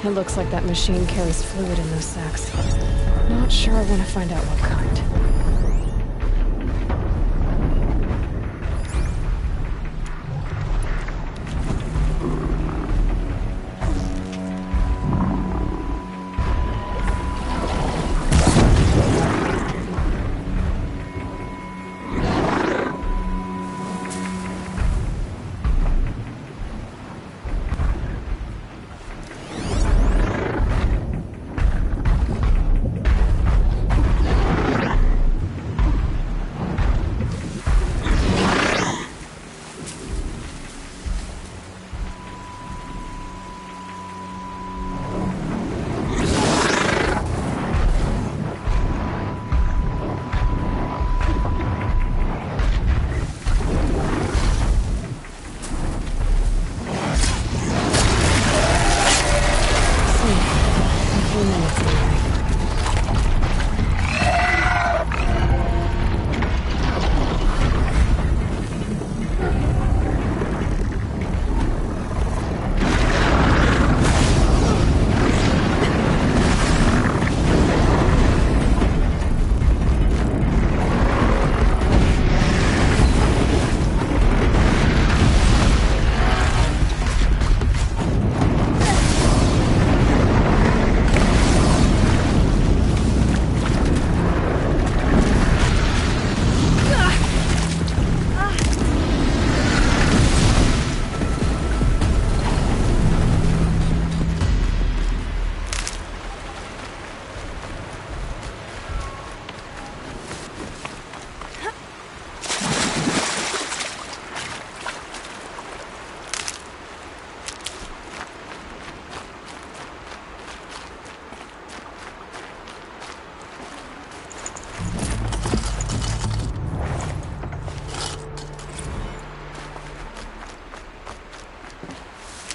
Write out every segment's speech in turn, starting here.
It looks like that machine carries fluid in those sacks. Not sure I want to find out what kind.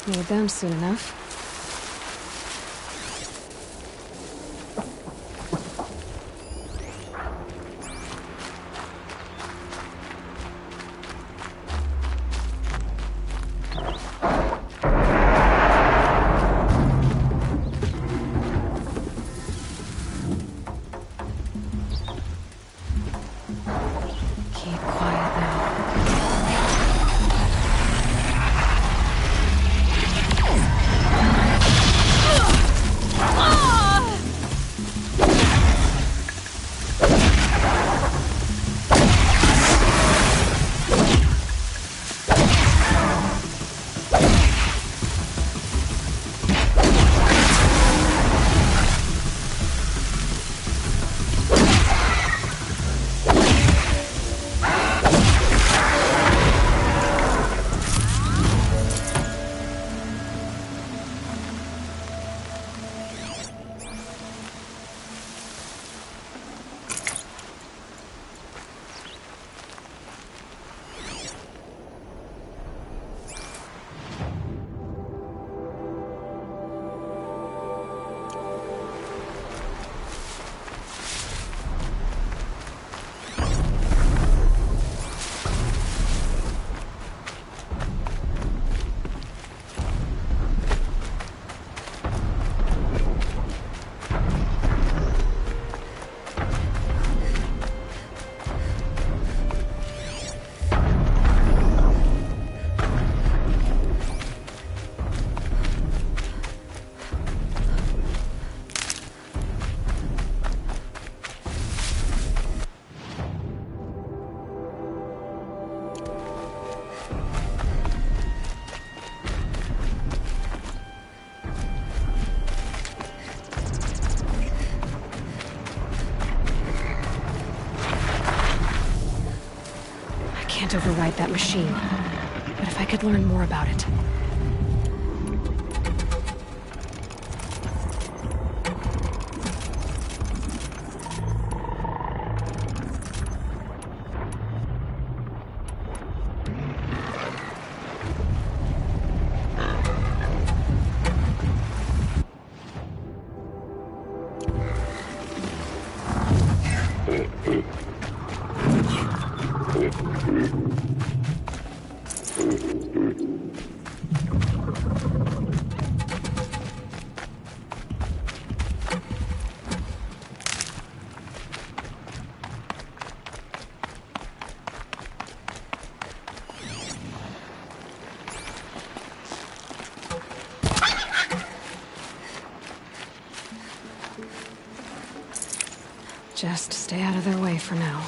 Need them soon enough. Keep quiet now. Can't override that machine. But if I could learn more about it. Just stay out of their way for now.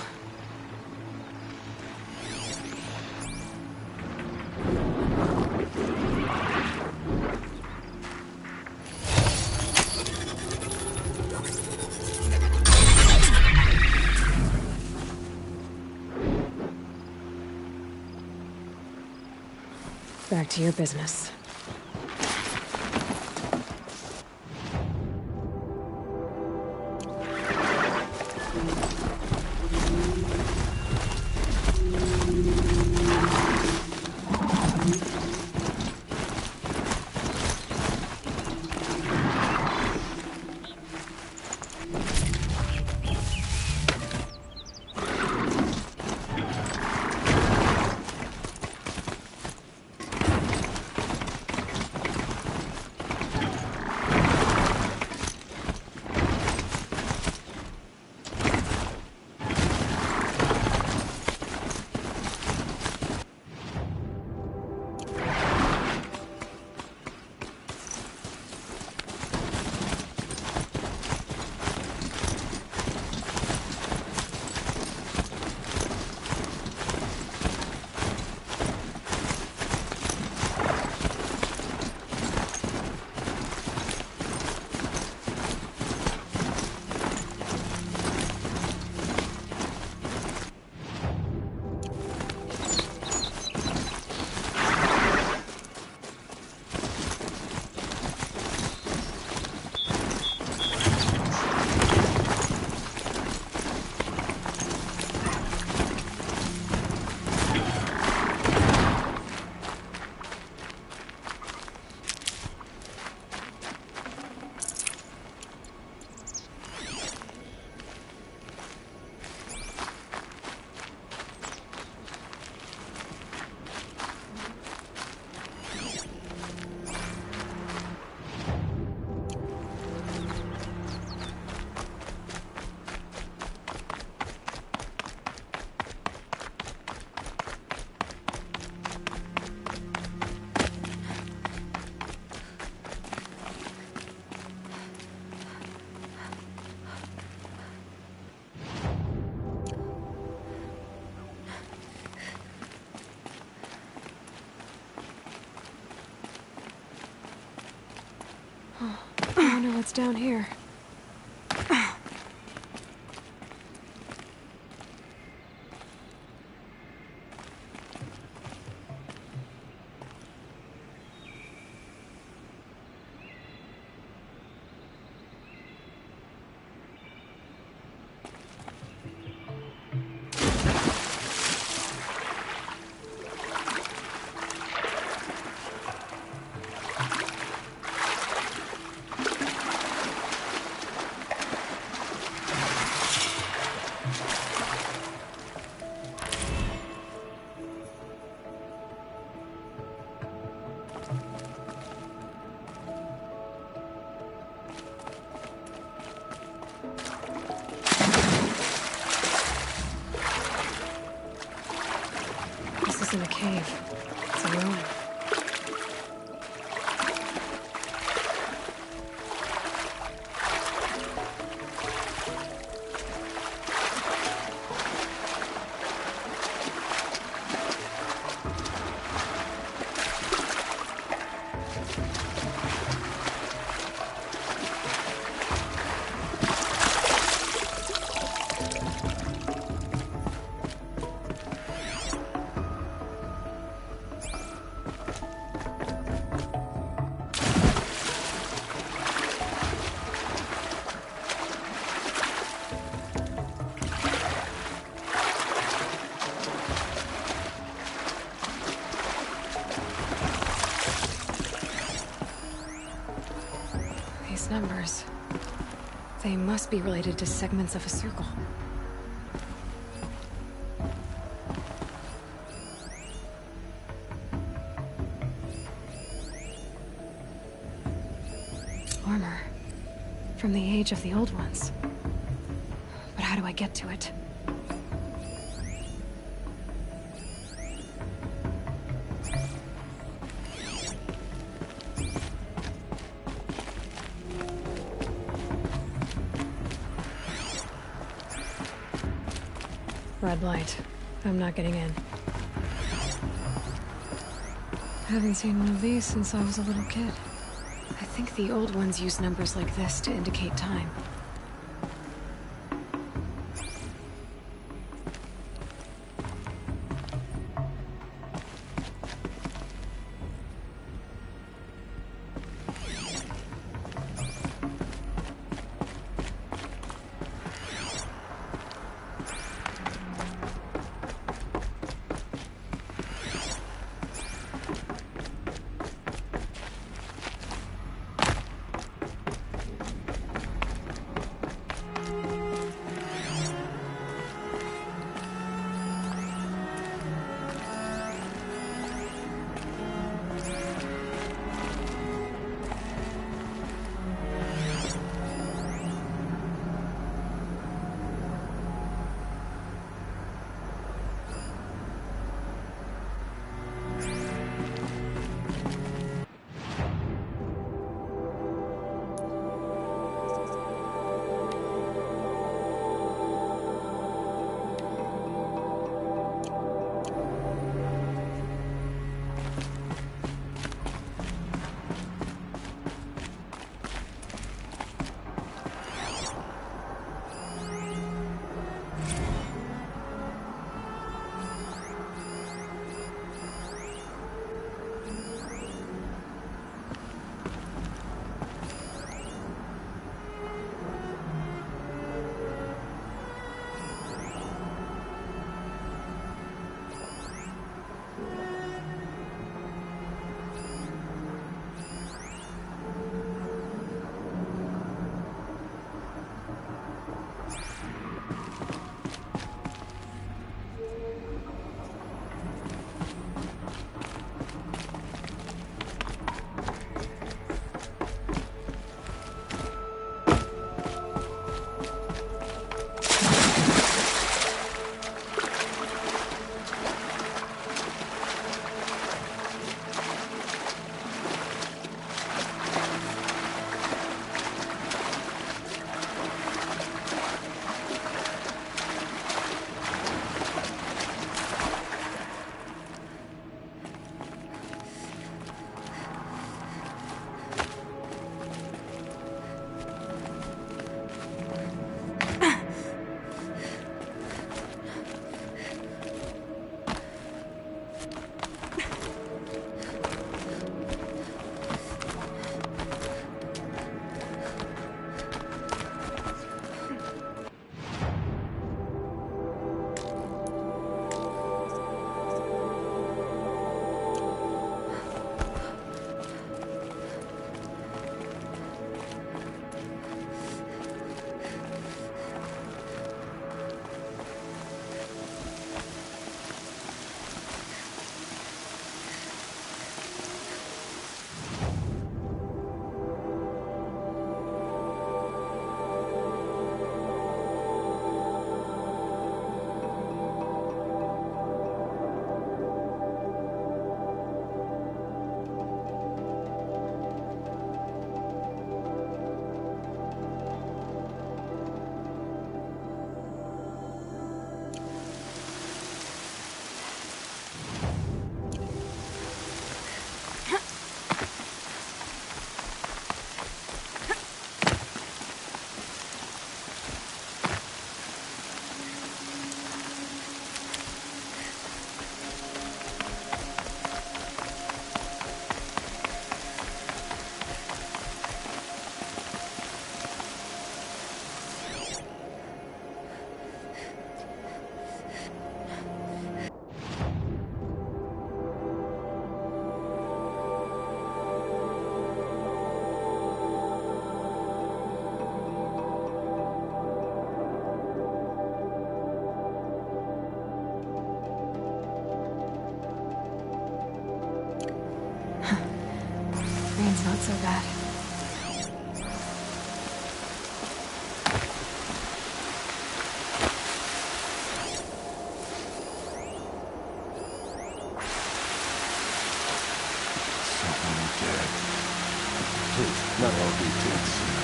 Back to your business. I wonder what's down here. This isn't a cave. It's a ruin. These numbers. They must be related to segments of a circle. Armor. From the age of the old ones. But how do I get to it? Red light. I'm not getting in. Haven't seen one of these since I was a little kid. I think the old ones used numbers like this to indicate time. Rain's not so bad. Someone dead. Please, let all be dead soon.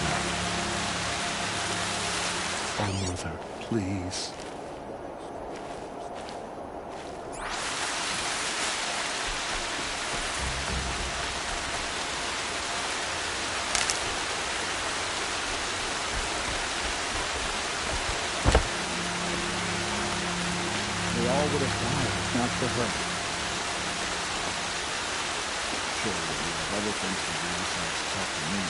Oh, Mother, please. They all would have died if not for her. Surely you have other things to do besides talk to me.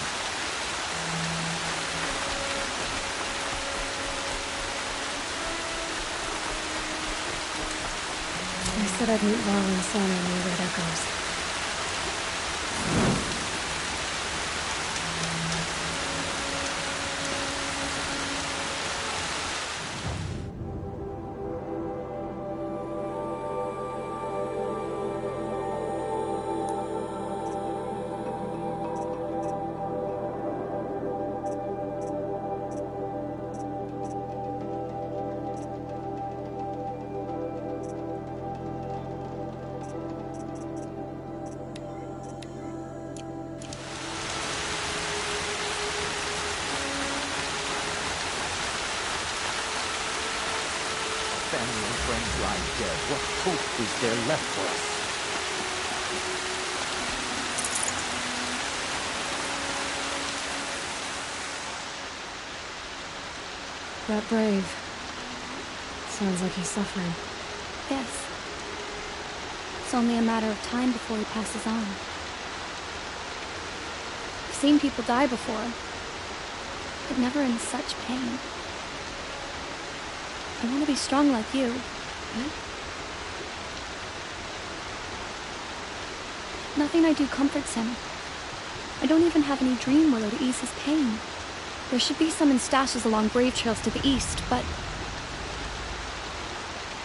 I said I'd meet Laurel and Sonia near Red Echoes. Family and friends lie dead. What hope is there left for us? That brave. Sounds like he's suffering. Yes. It's only a matter of time before he passes on. I've seen people die before, but never in such pain. I want to be strong like you. What? Nothing I do comforts him. I don't even have any dream willow to ease his pain. There should be some in stashes along brave trails to the east, but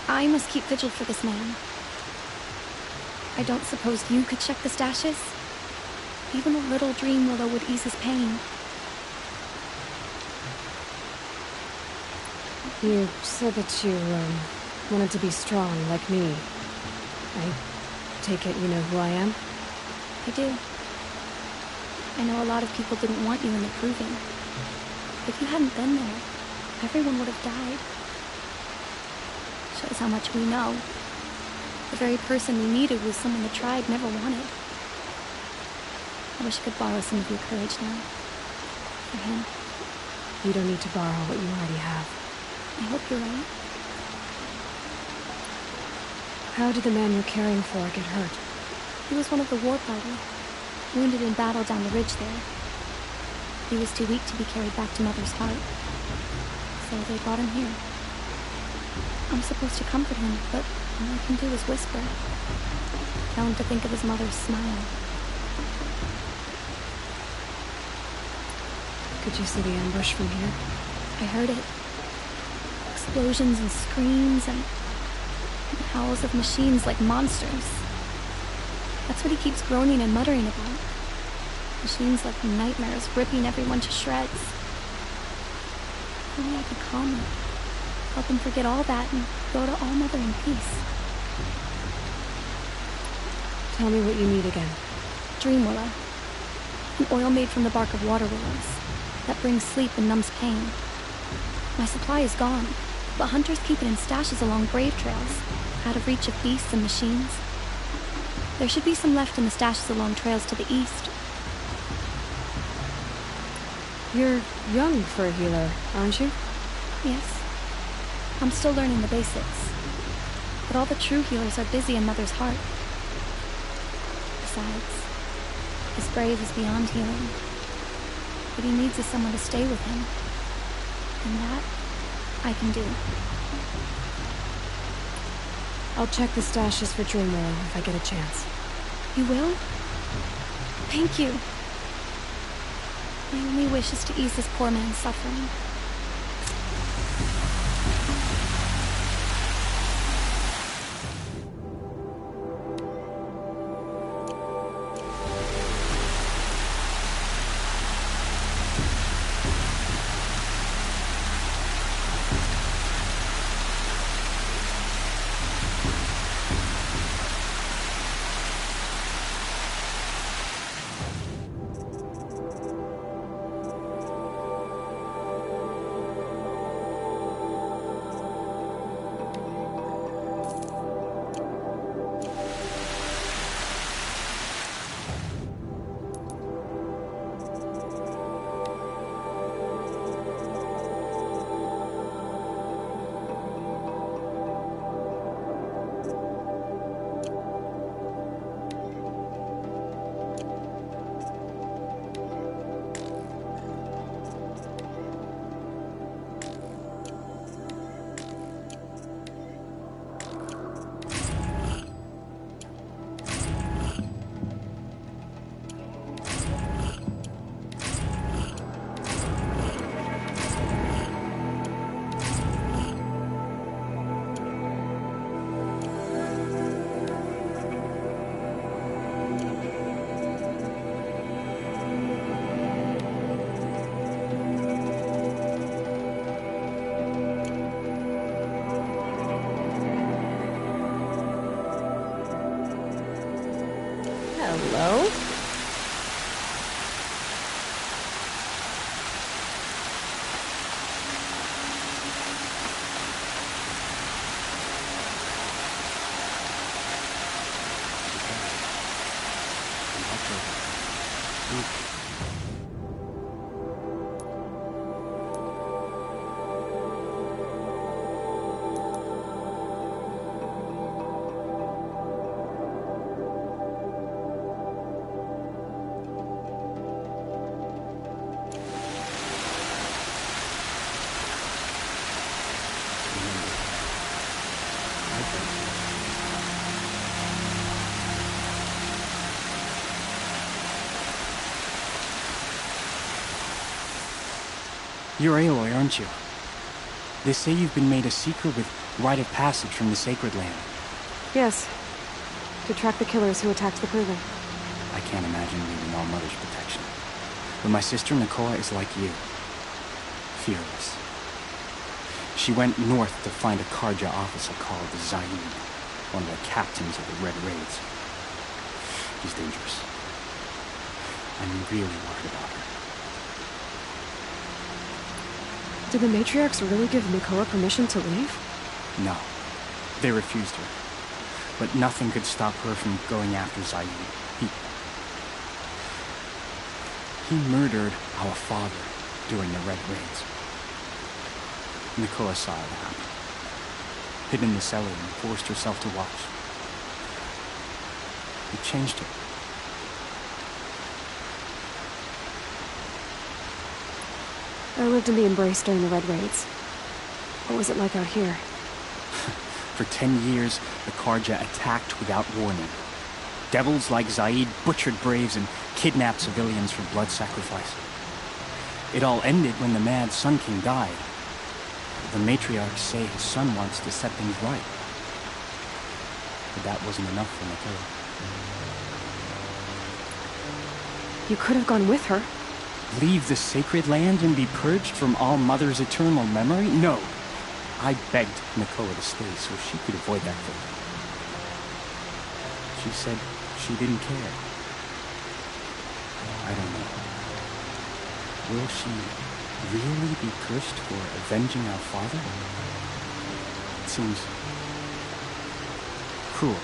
I must keep vigil for this man. I don't suppose you could check the stashes? Even a little dream willow would ease his pain. You said that you, wanted to be strong, like me. I take it you know who I am? I do. I know a lot of people didn't want you in the proving. If you hadn't been there, everyone would have died. Shows how much we know. The very person we needed was someone the tribe never wanted. I wish I could borrow some of your courage now. For him. You don't need to borrow what you already have. I hope you're right. How did the man you're caring for get hurt? He was one of the war party, wounded in battle down the ridge there. He was too weak to be carried back to Mother's heart, so they brought him here. I'm supposed to comfort him, but all I can do is whisper. Tell him to think of his mother's smile. Could you see the ambush from here? I heard it. Explosions and screams and howls of machines like monsters. That's what he keeps groaning and muttering about. Machines like nightmares, ripping everyone to shreds. If only I could calm him, help him forget all that and go to All Mother in peace. Tell me what you need again. Dream willow. An oil made from the bark of water willows that brings sleep and numbs pain. My supply is gone, but hunters keep it in stashes along brave trails, out of reach of beasts and machines. There should be some left in the stashes along trails to the east. You're young for a healer, aren't you? Yes. I'm still learning the basics. But all the true healers are busy in Mother's heart. Besides, his brave is beyond healing. What he needs is someone to stay with him. And that, I can do. I'll check the stashes for Dream Willow if I get a chance. You will? Thank you. My only wish is to ease this poor man's suffering. You're Aloy, aren't you? They say you've been made a seeker with rite of passage from the Sacred Land. Yes. To track the killers who attacked the prison. I can't imagine leaving all Mother's protection. But my sister Nakoa is like you. Fearless. She went north to find a Karja officer called Zaid, one of the captains of the Red Raids. He's dangerous. I'm really worried about her. Did the matriarchs really give Nakoa permission to leave? No. They refused her. But nothing could stop her from going after Zaid. He murdered our father during the Red Raids. Nakoa saw it happen. Hid in the cellar and forced herself to watch. It changed her. I lived in the Embrace during the Red Raids. What was it like out here? For 10 years, the Karja attacked without warning. Devils like Zaid butchered braves and kidnapped civilians for blood sacrifice. It all ended when the mad Sun King died. The matriarchs say his son wants to set things right. But that wasn't enough for Nakoa. You could have gone with her. Leave the Sacred Land and be purged from all Mother's eternal memory? No. I begged Nakoa to stay so she could avoid that fate. She said she didn't care. I don't know. Will she really be cursed for avenging our father? It seems cruel.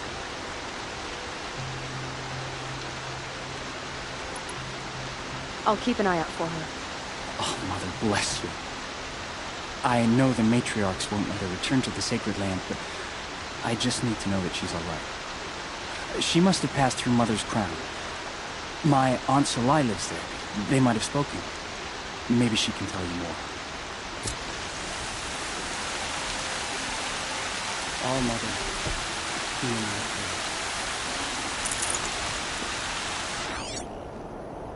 I'll keep an eye out for her. Oh, Mother bless you. I know the matriarchs won't let her return to the Sacred Land, but I just need to know that she's all right. She must have passed through Mother's crown. My Aunt Salai lives there. They might have spoken. Maybe she can tell you more. All Mother, hear my prayer.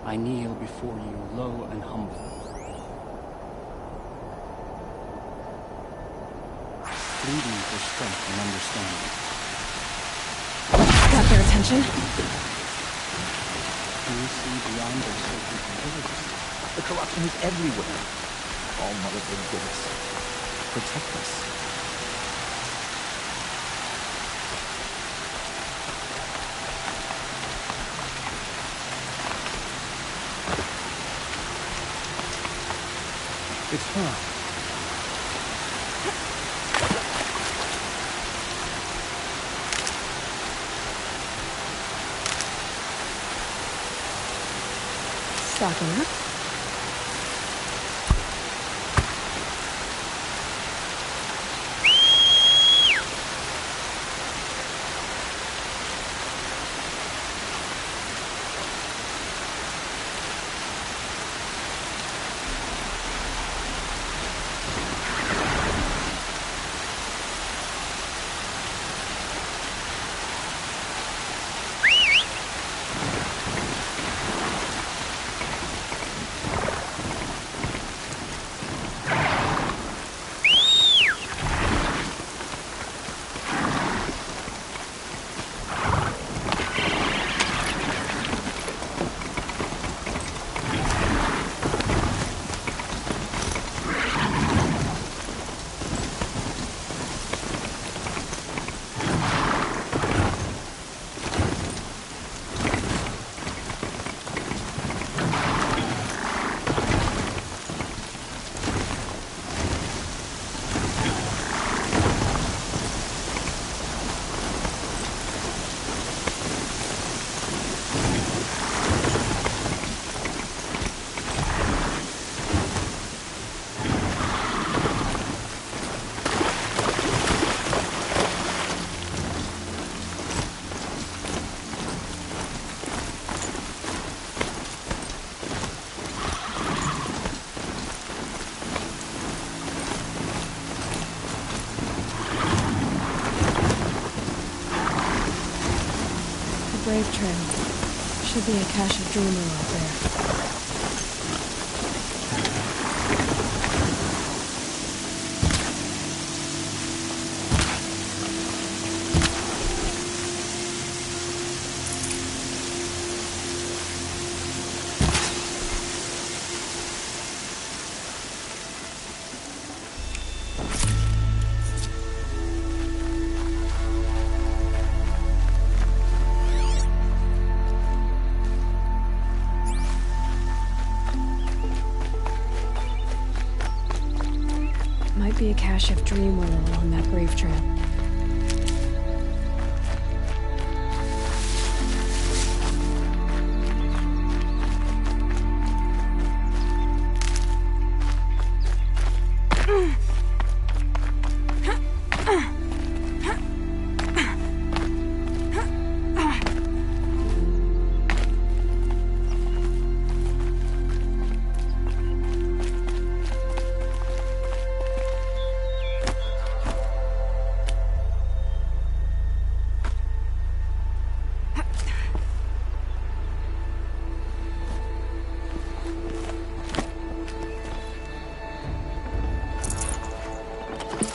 I kneel before you, low and humble. Pleading for strength and understanding. Got their attention? Can you see beyond their sacred pillars? The corruption is everywhere. All Mother can give us. Protect us. It's her. Stocking up. brave trail. Should be a cache of dream oil up there. Might be a cache of dream oil along that brave trail.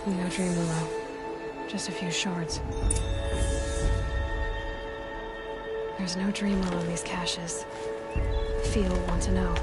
No dream oil. Just a few shards. There's no dream oil in these caches. Feel want to know.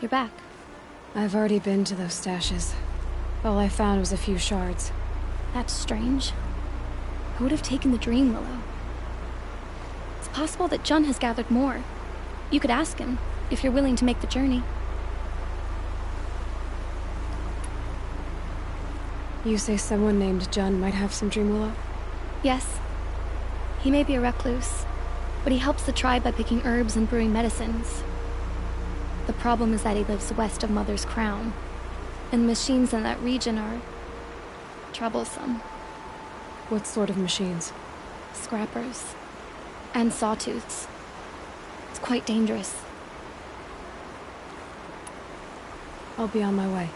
You're back. I've already been to those stashes. All I found was a few shards. That's strange. Who would have taken the dream willow? It's possible that Jun has gathered more. You could ask him, if you're willing to make the journey. You say someone named Jun might have some dream willow? Yes. He may be a recluse, but he helps the tribe by picking herbs and brewing medicines. The problem is that he lives west of Mother's Crown, and the machines in that region are troublesome. What sort of machines? Scrappers. And sawtooths. It's quite dangerous. I'll be on my way.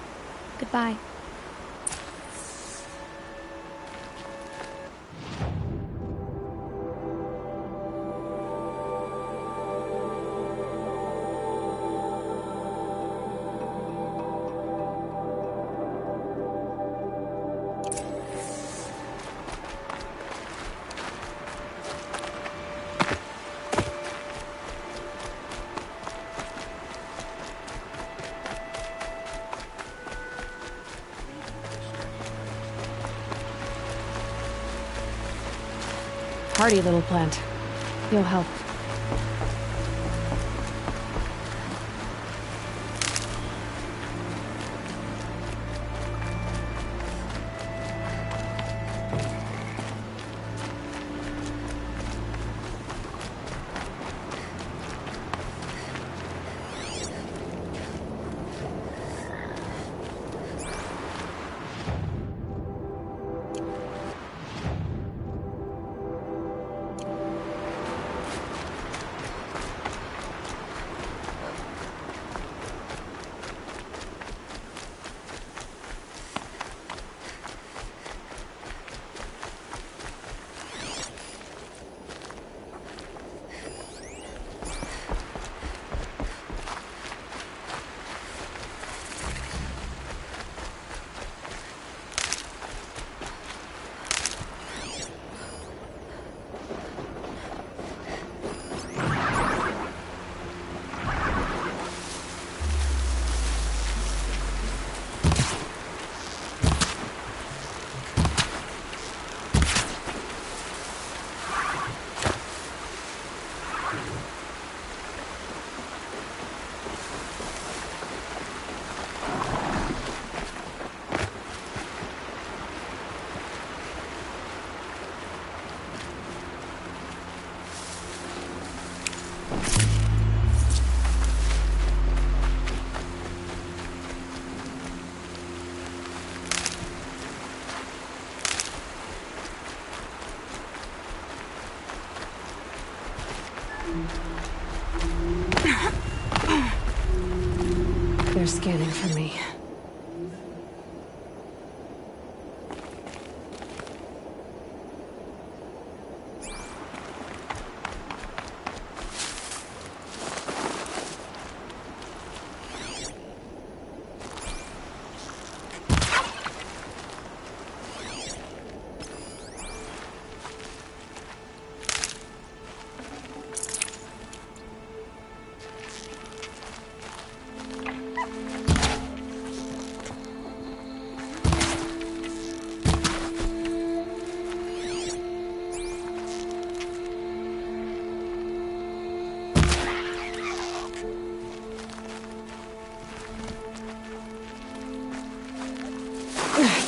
Goodbye. Hardy little plant. You'll help. They're scanning for me.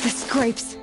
The scrapes.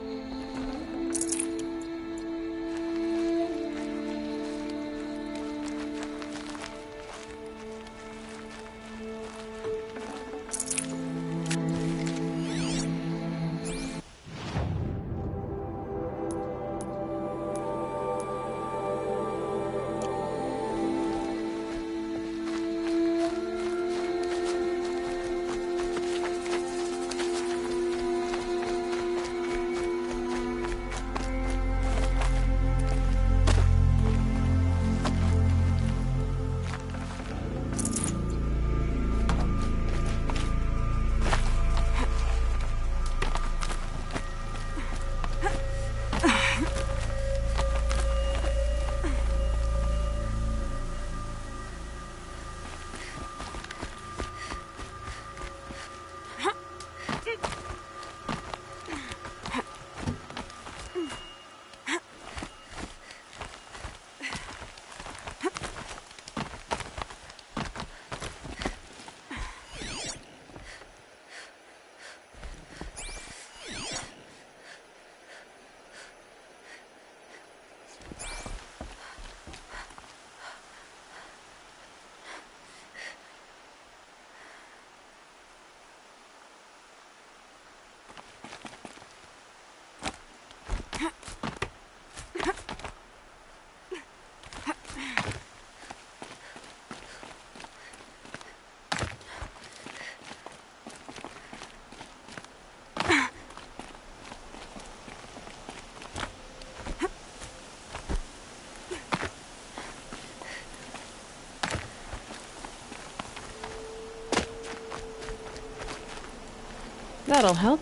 That'll help.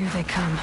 Here they come.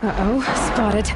Uh-oh, spotted.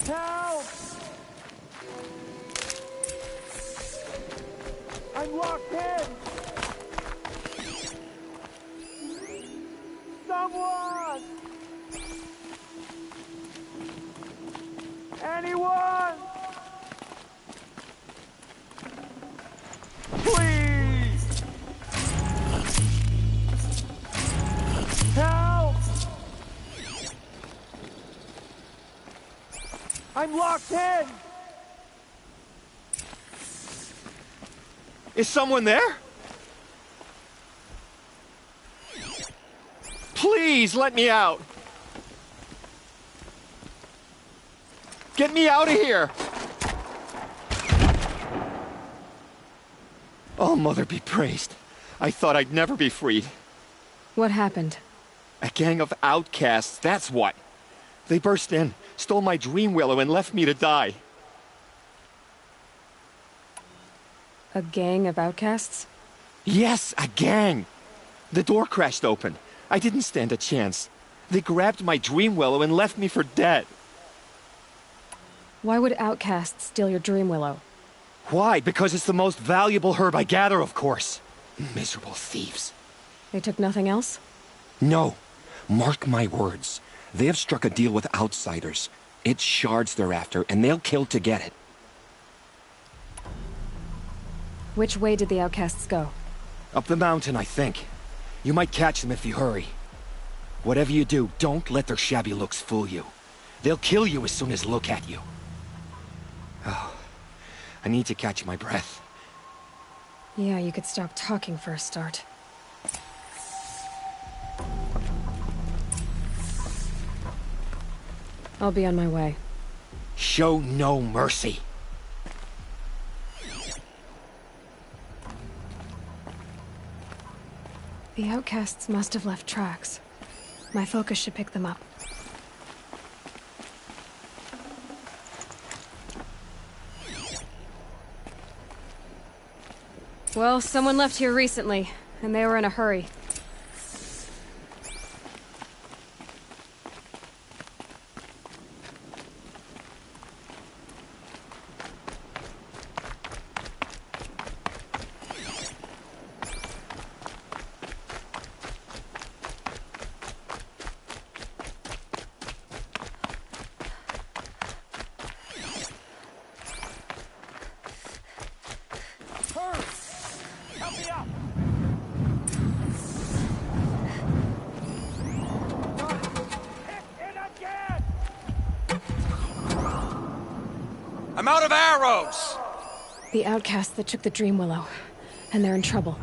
Help! I'm locked in! Someone! Anyone! Please! Help! I'm locked in! Is someone there? Please, let me out! Get me out of here! Oh, Mother be praised. I thought I'd never be freed. What happened? A gang of outcasts, that's what. They burst in, stole my dream willow, and left me to die. A gang of outcasts? Yes, a gang! The door crashed open. I didn't stand a chance. They grabbed my dream willow and left me for dead. Why would outcasts steal your dream willow? Why? Because it's the most valuable herb I gather, of course. Miserable thieves. They took nothing else? No. Mark my words. They have struck a deal with outsiders. It's shards they're after, and they'll kill to get it. Which way did the outcasts go? Up the mountain, I think. You might catch them if you hurry. Whatever you do, don't let their shabby looks fool you. They'll kill you as soon as look at you. Oh, I need to catch my breath. Yeah, you could stop talking for a start. I'll be on my way. Show no mercy. The outcasts must have left tracks. My focus should pick them up. Well, someone left here recently, and they were in a hurry. I'm out of arrows! The outcasts that took the dream willow, and they're in trouble.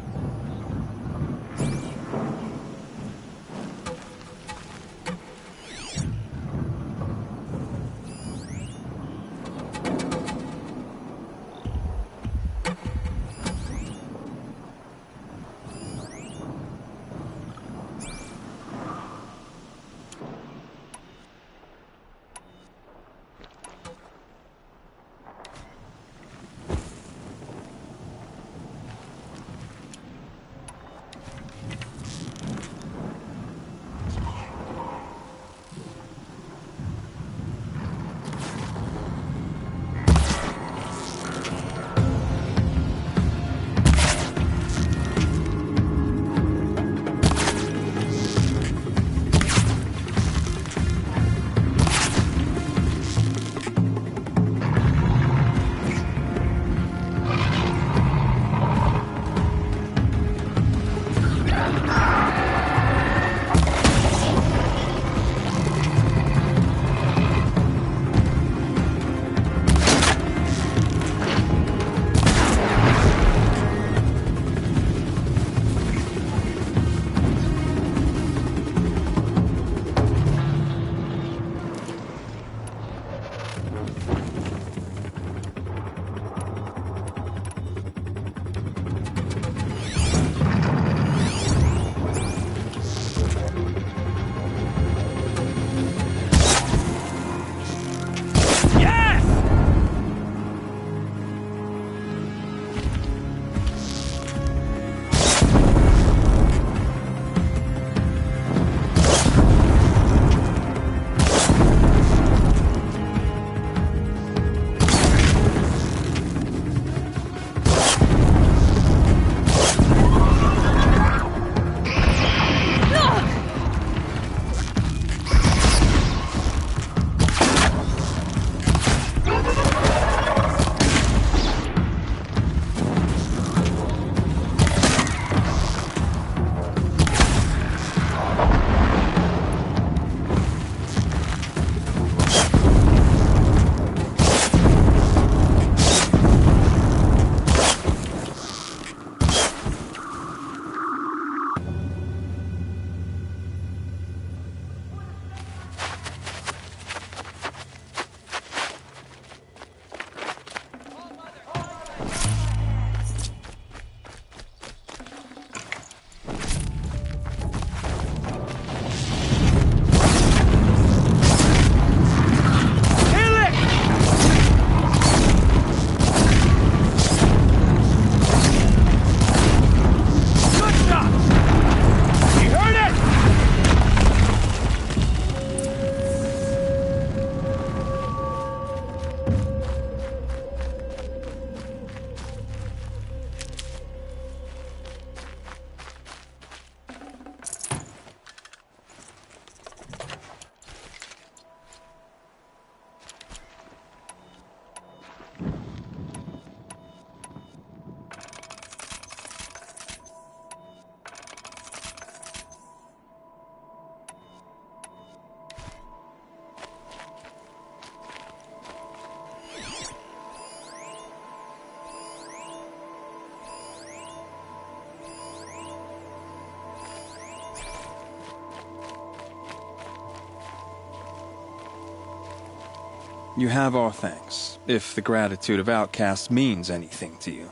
You have our thanks, if the gratitude of outcasts means anything to you.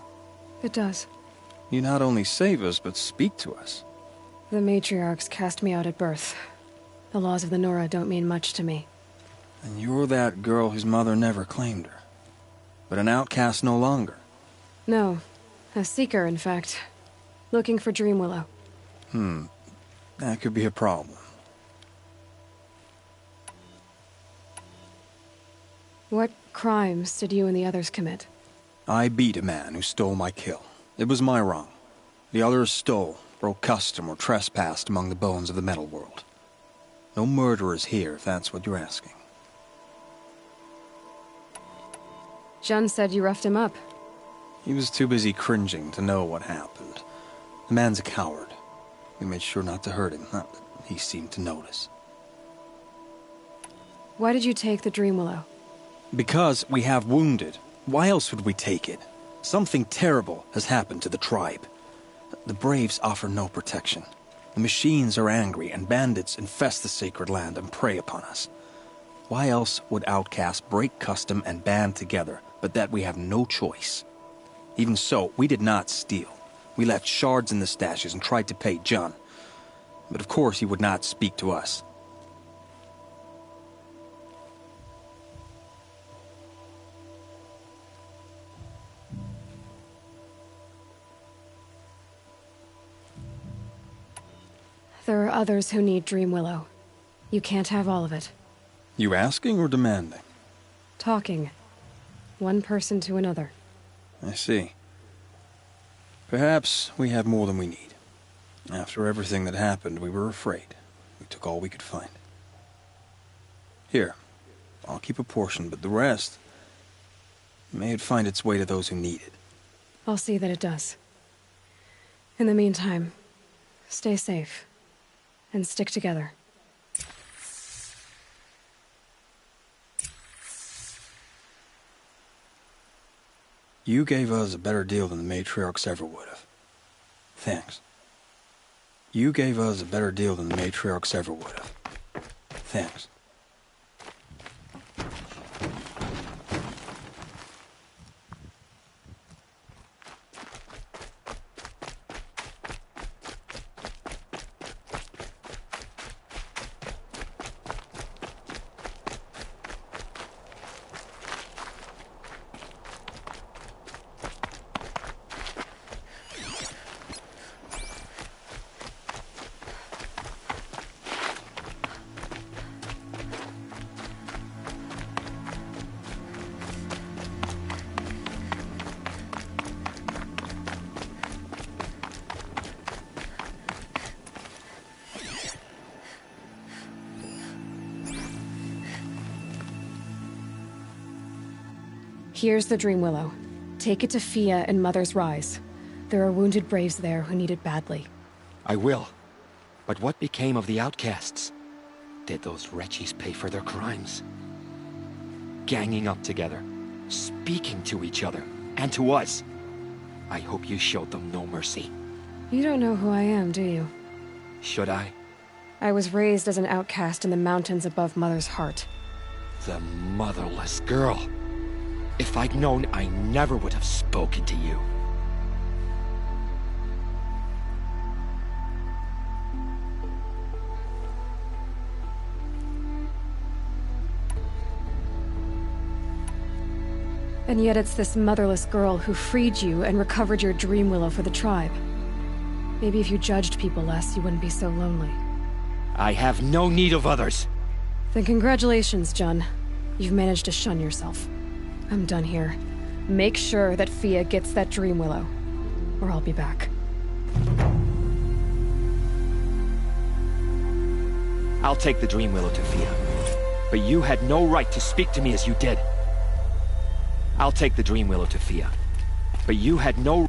It does. You not only save us, but speak to us. The matriarchs cast me out at birth. The laws of the Nora don't mean much to me. And you're that girl whose mother never claimed her. But an outcast no longer. No. A seeker, in fact. Looking for Dreamwillow. That could be a problem. What crimes did you and the others commit? I beat a man who stole my kill. It was my wrong. The others stole, broke custom, or trespassed among the bones of the metal world. No murderers here, if that's what you're asking. Jun said you roughed him up. He was too busy cringing to know what happened. The man's a coward. We made sure not to hurt him, not that he seemed to notice. Why did you take the Dreamwillow? Because we have wounded. Why else would we take it? Something terrible has happened to the tribe. The Braves offer no protection. The machines are angry, and bandits infest the sacred land and prey upon us. Why else would outcasts break custom and band together, but that we have no choice? Even so, we did not steal. We left shards in the stashes and tried to pay Jun. But of course he would not speak to us. There are others who need Dreamwillow. You can't have all of it. You asking or demanding? Talking. One person to another. I see. Perhaps we have more than we need. After everything that happened, we were afraid. We took all we could find. Here, I'll keep a portion, but the rest... may it find its way to those who need it. I'll see that it does. In the meantime, stay safe. And stick together. You gave us a better deal than the matriarchs ever would have. Thanks. You gave us a better deal than the matriarchs ever would have. Thanks. Here's the Dreamwillow. Take it to Fia and Mother's Rise. There are wounded Braves there who need it badly. I will. But what became of the outcasts? Did those wretches pay for their crimes? Ganging up together, speaking to each other, and to us. I hope you showed them no mercy. You don't know who I am, do you? Should I? I was raised as an outcast in the mountains above Mother's heart. The motherless girl. If I'd known, I never would have spoken to you. And yet it's this motherless girl who freed you and recovered your Dreamwillow for the tribe. Maybe if you judged people less, you wouldn't be so lonely. I have no need of others. Then congratulations, Jun. You've managed to shun yourself. I'm done here. Make sure that Fia gets that Dreamwillow, or I'll be back. I'll take the Dreamwillow to Fia. But you had no right to speak to me as you did. I'll take the Dreamwillow to Fia. But you had no...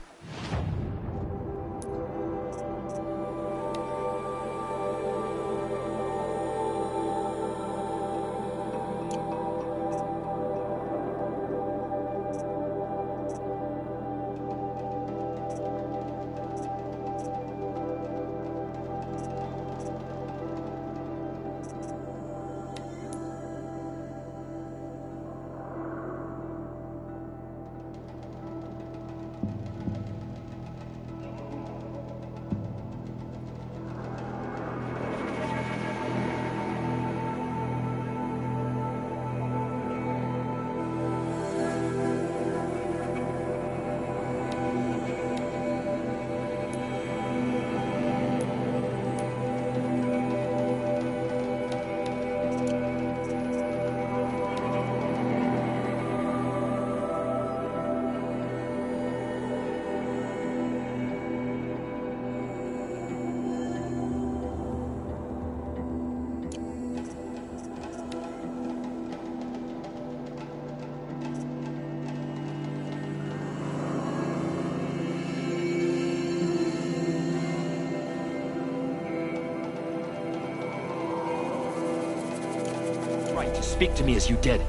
to speak to me as you did.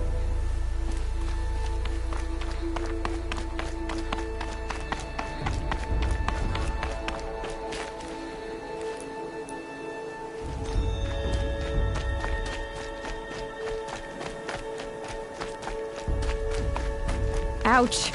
Ouch.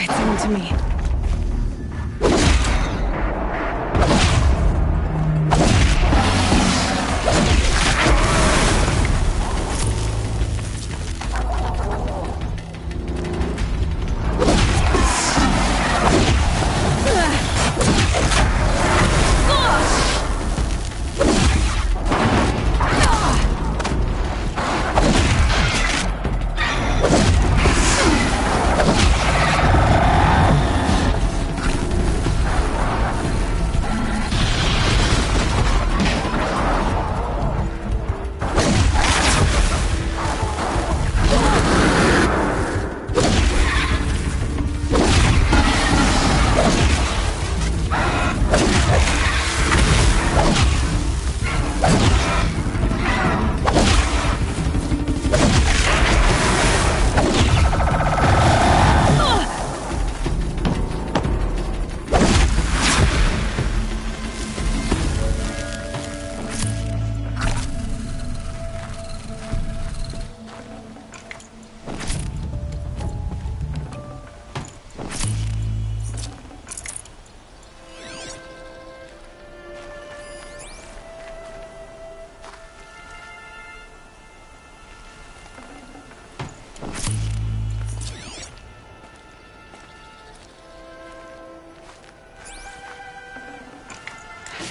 It's on to me.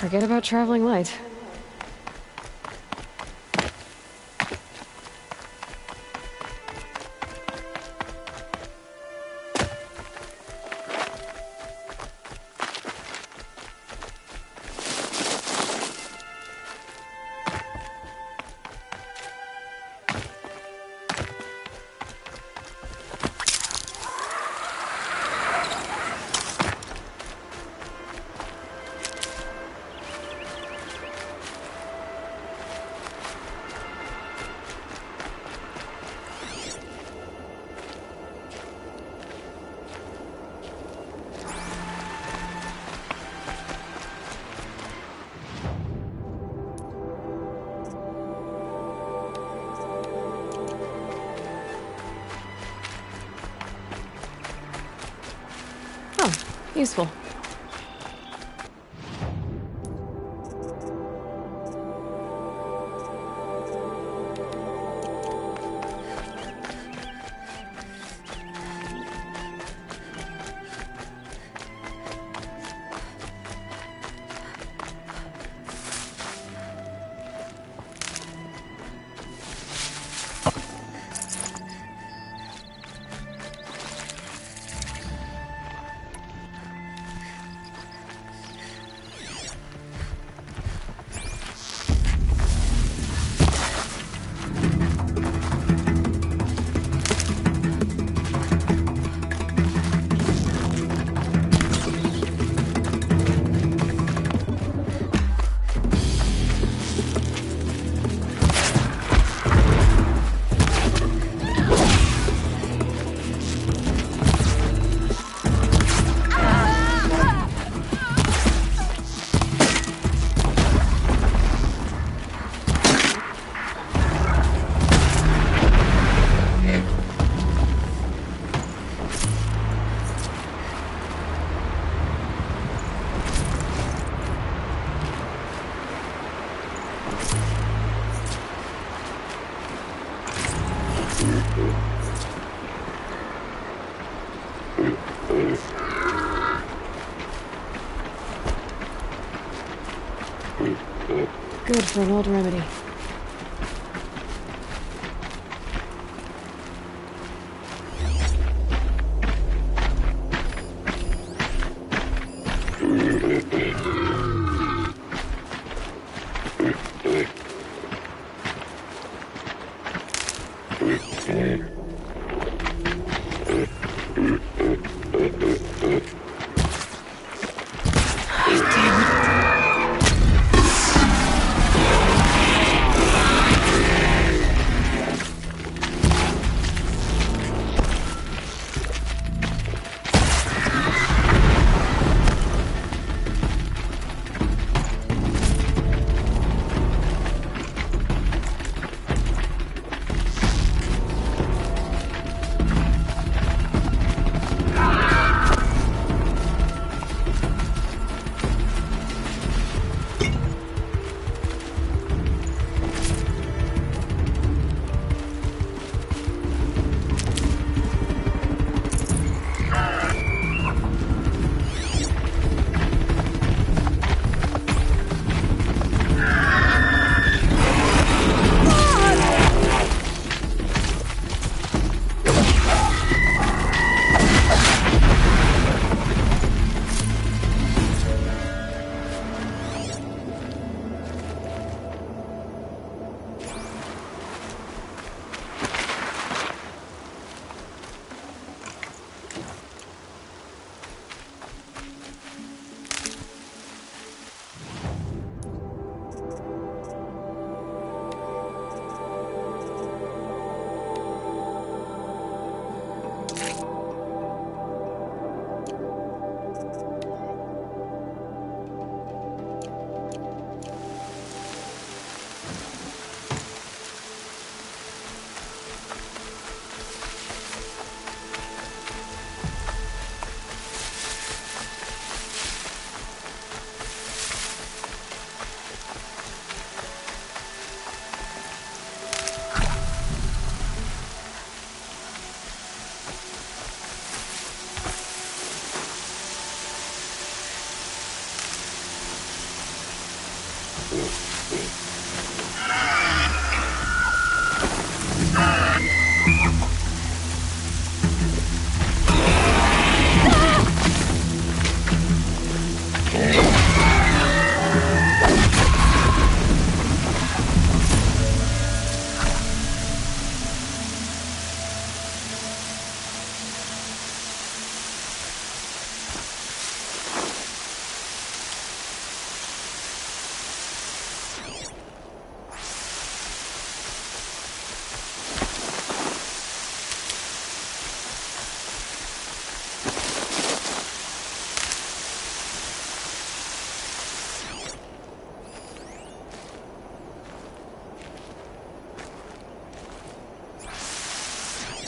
Forget about traveling light. Useful. Good for an old remedy.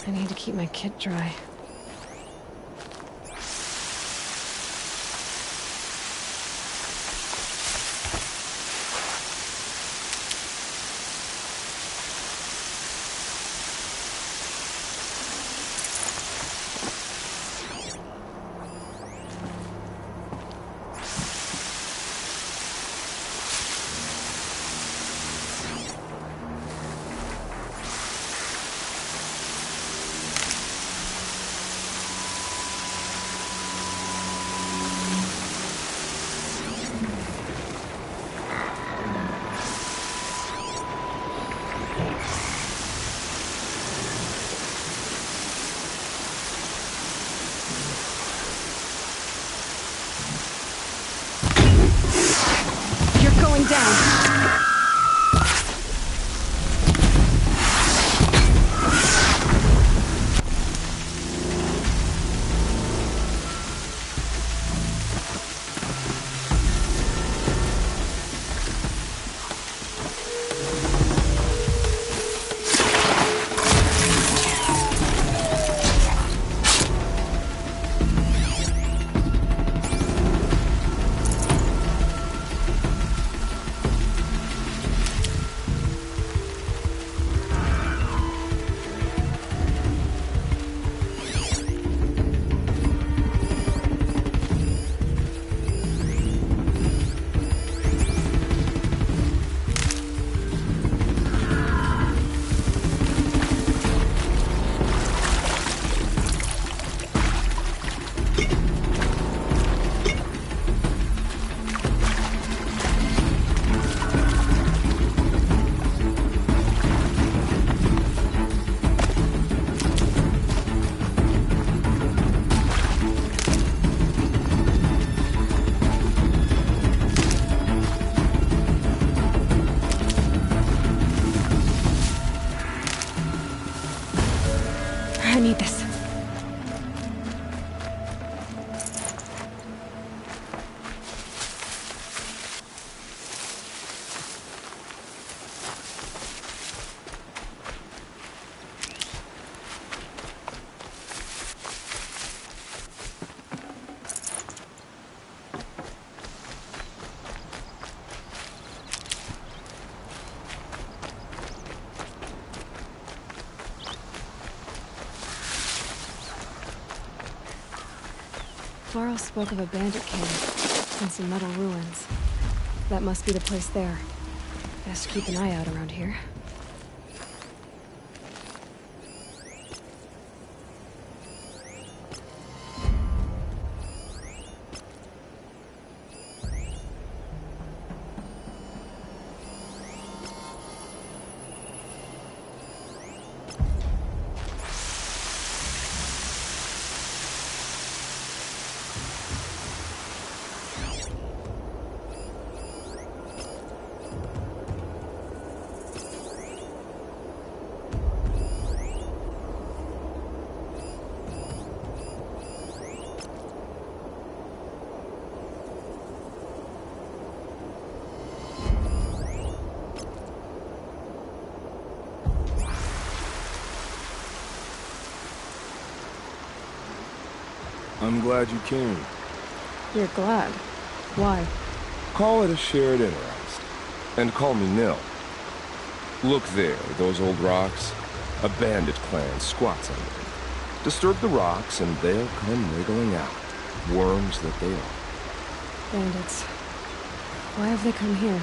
I need to keep my kit dry. I need this. Varl spoke of a bandit camp and some metal ruins. That must be the place there. Best keep an eye out around here. I'm glad you came. You're glad. Why? Call it a shared interest. And call me Nil. Look there, those old rocks. A bandit clan squats under them. Disturb the rocks and they'll come wriggling out. Worms that they are. Bandits. Why have they come here?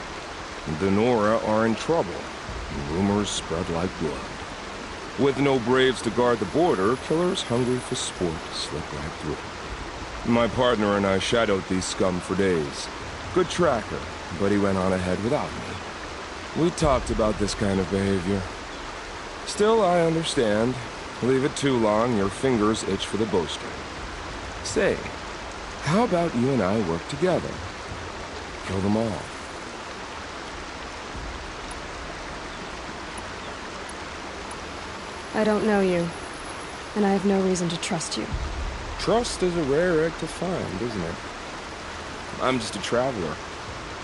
The Nora are in trouble. Rumors spread like blood. With no braves to guard the border, killers hungry for sport slip right through. My partner and I shadowed these scum for days. Good tracker, but he went on ahead without me. We talked about this kind of behavior. Still, I understand. Leave it too long, your fingers itch for the bowstring. Say, how about you and I work together? Kill them all. I don't know you, and I have no reason to trust you. Trust is a rare egg to find, isn't it? I'm just a traveler,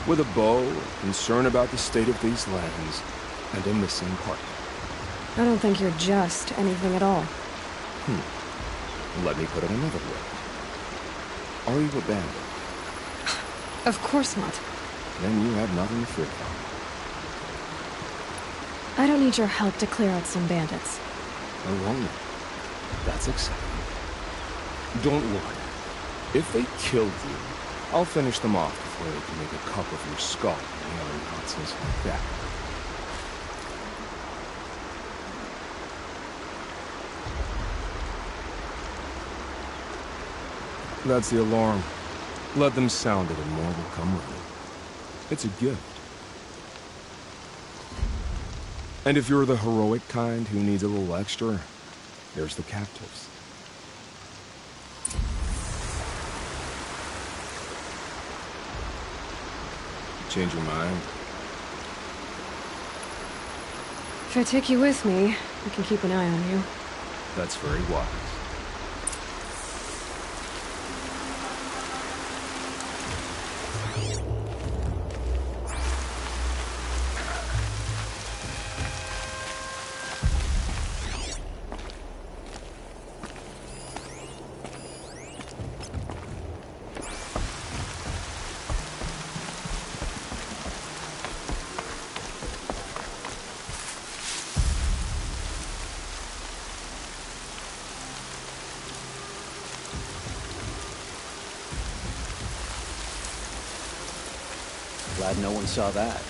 with a bow, concerned about the state of these lands, and a missing partner. I don't think you're just anything at all. Let me put it another way. Are you a bandit? Of course not. Then you have nothing to fear from. I don't need your help to clear out some bandits. I won't. That's acceptable. Don't worry. If they killed you, I'll finish them off before they can make a cup of your skull and any other nonsense like that. That's the alarm. Let them sound it and more will come running. It's a gift. And if you're the heroic kind who needs a little extra, there's the captives. Change your mind? If I take you with me, I can keep an eye on you. That's very wise. Glad no one saw that.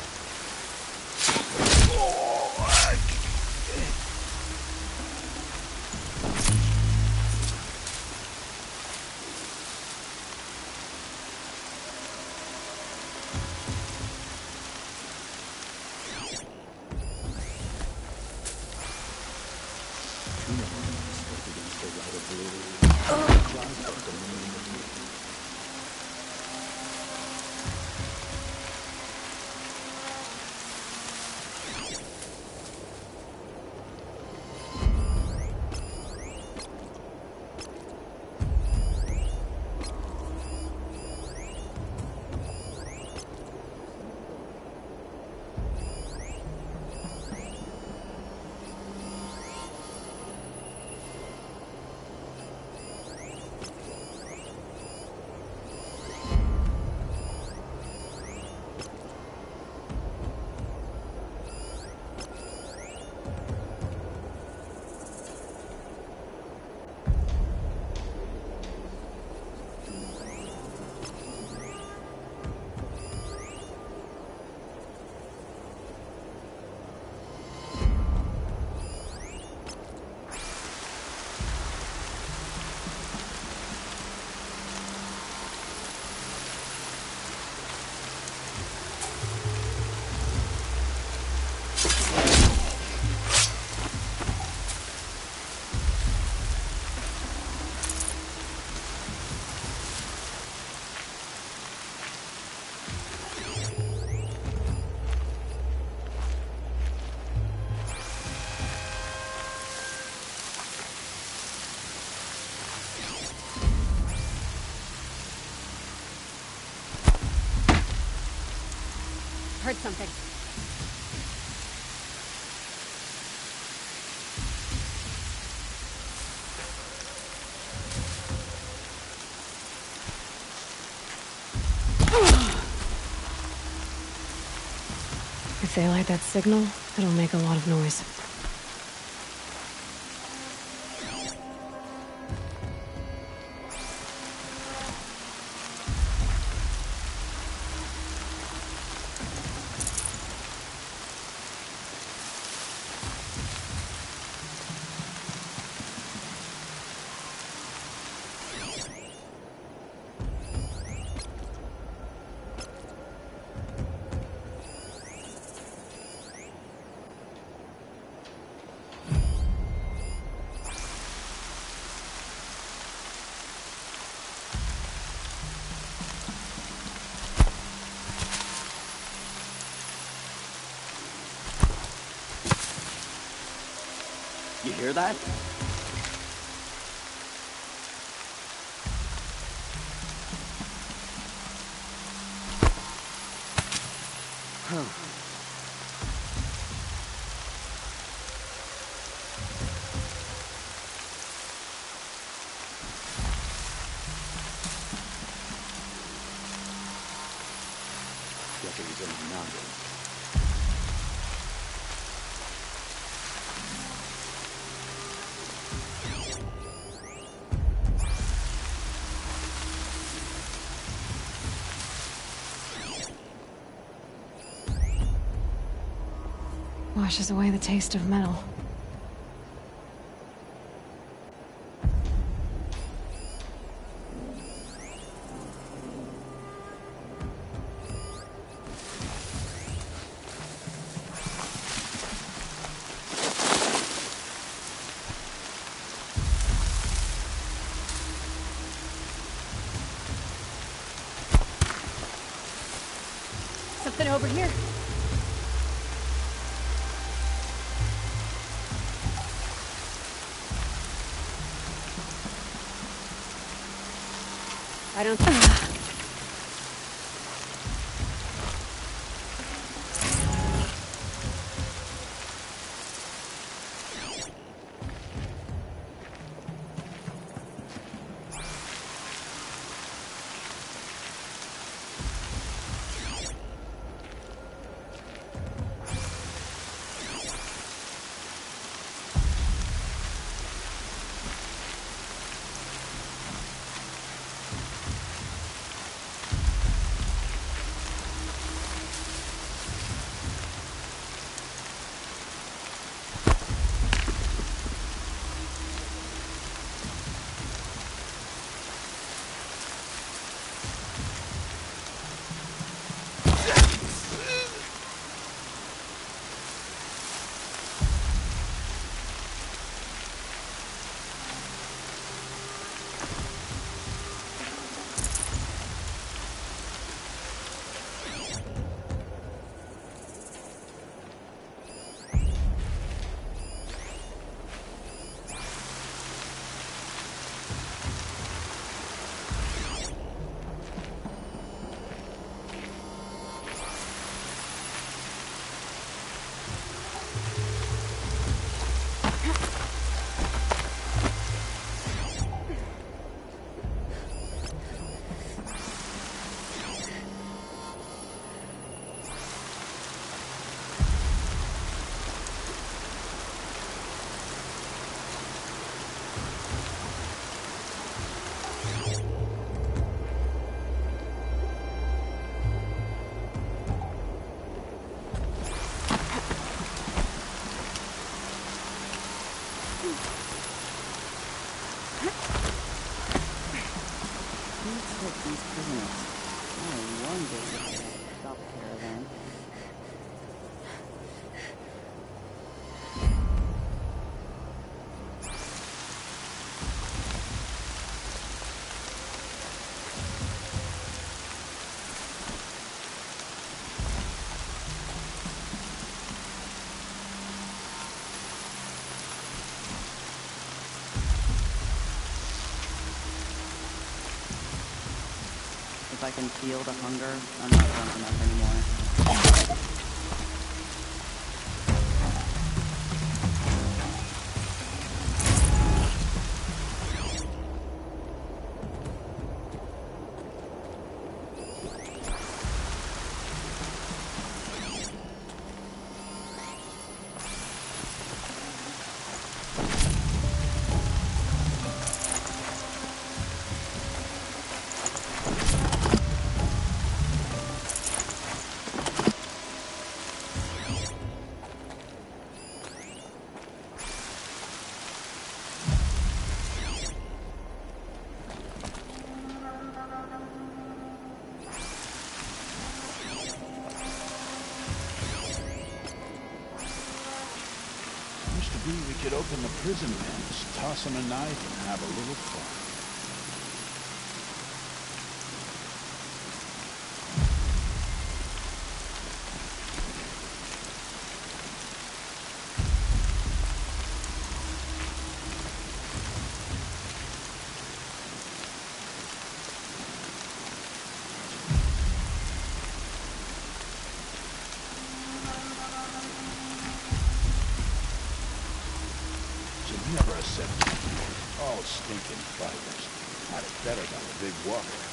something. If they light that signal, it'll make a lot of noise. You hear that? Deputies in the mountains. Washes away the taste of metal. Something over here. I don't These prisoners. Oh, one day stop caravan. If I can feel the hunger, I'm not drunk enough anymore. We could open the prison pens, toss him a knife, and have a little fun. Never a set. All stinking fibers. Had it better than the big walker.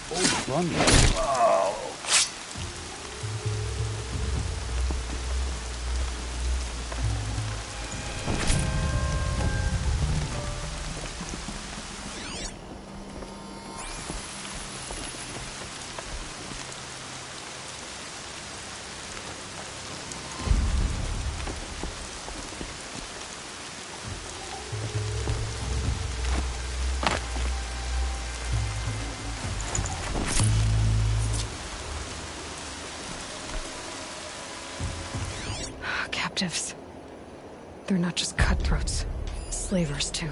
Old bundle. Oh. Captives. They're not just cutthroats. Slavers, too.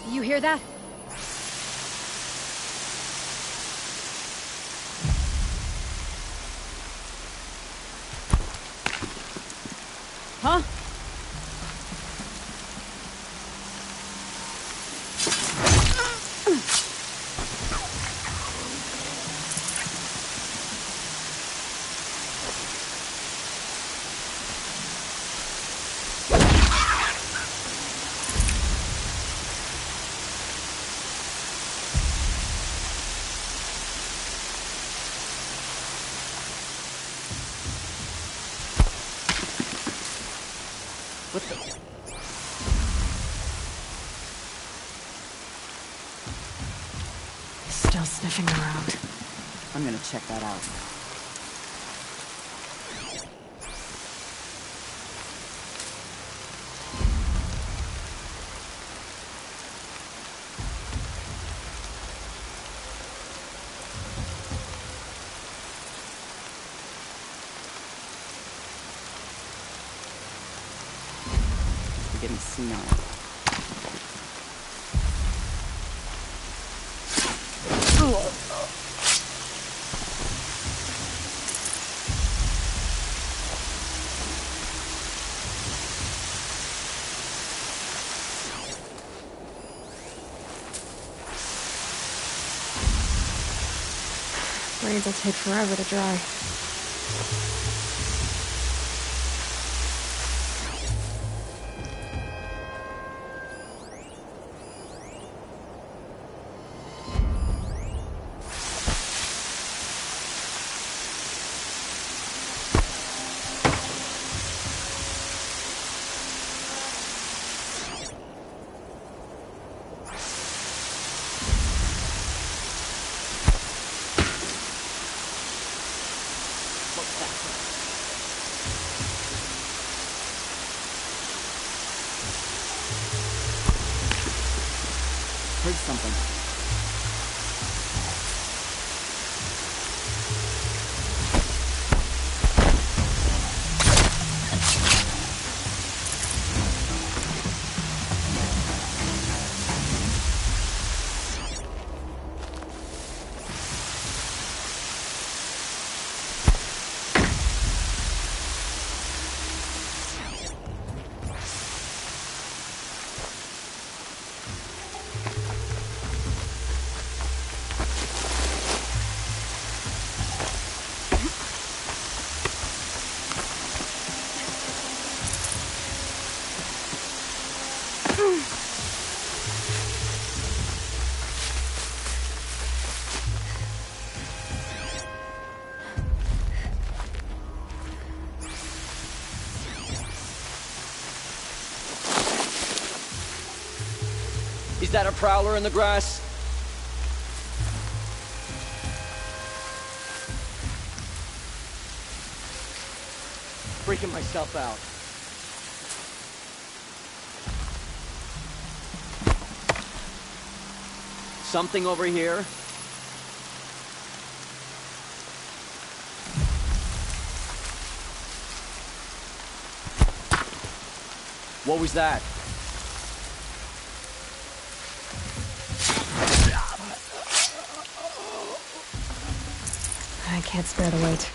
You hear that? Huh? What the? Still sniffing around. I'm gonna check that out. I'm getting senile. Brains will take forever to dry. Heard something. Is that a prowler in the grass? Freaking myself out. Something over here? What was that? I can't spare the weight.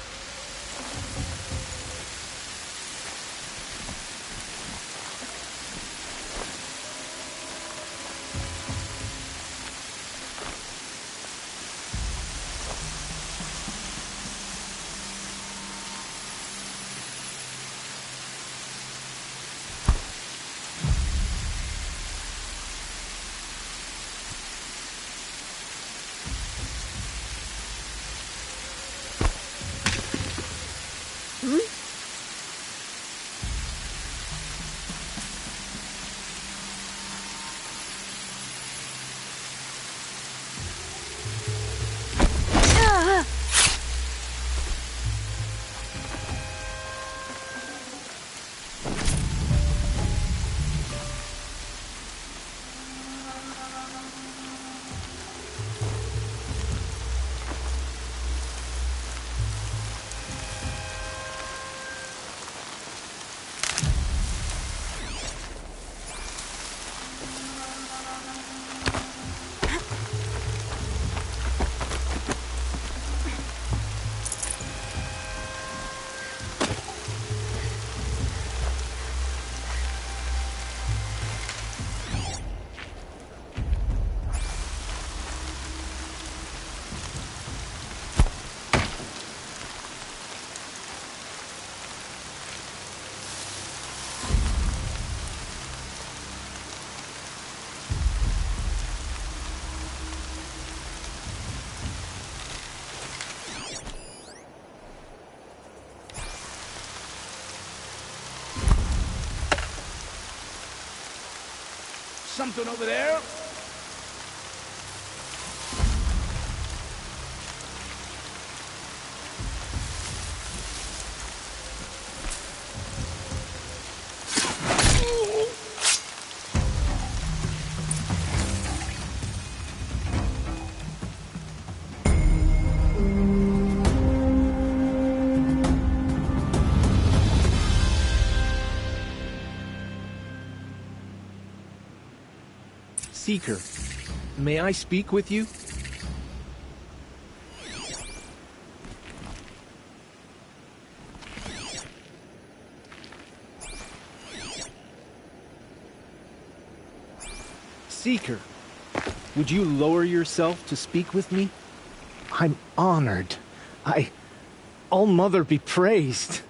something over there? Seeker, may I speak with you? Seeker, would you lower yourself to speak with me? I'm honored. All-Mother be praised.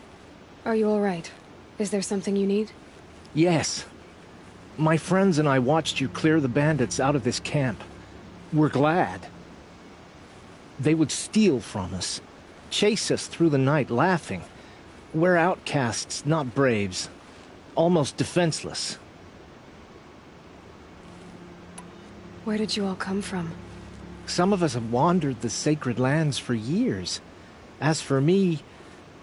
Are you all right? Is there something you need? Yes. My friends and I watched you clear the bandits out of this camp. We're glad. They would steal from us, chase us through the night laughing. We're outcasts, not braves. Almost defenseless. Where did you all come from? Some of us have wandered the sacred lands for years. As for me,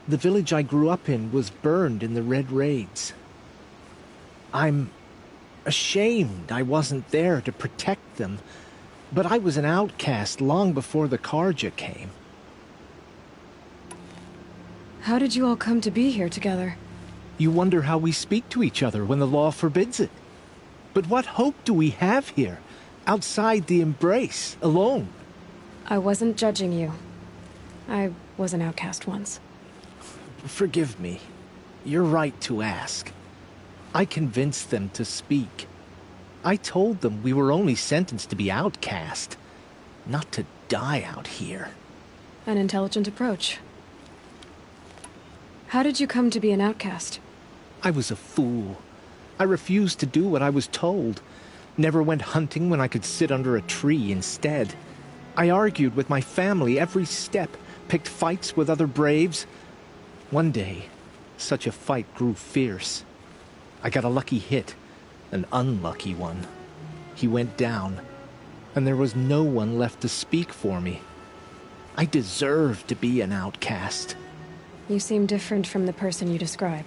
the village I grew up in was burned in the Red Raids. I'm ashamed I wasn't there to protect them, but I was an outcast long before the Karja came. How did you all come to be here together? You wonder how we speak to each other when the law forbids it. But what hope do we have here, outside the embrace, alone? I wasn't judging you. I was an outcast once. Forgive me. You're right to ask. I convinced them to speak. I told them we were only sentenced to be outcast, not to die out here. An intelligent approach. How did you come to be an outcast? I was a fool. I refused to do what I was told. Never went hunting when I could sit under a tree instead. I argued with my family every step, picked fights with other braves. One day, such a fight grew fierce. I got a lucky hit, an unlucky one. He went down, and there was no one left to speak for me. I deserved to be an outcast. You seem different from the person you describe.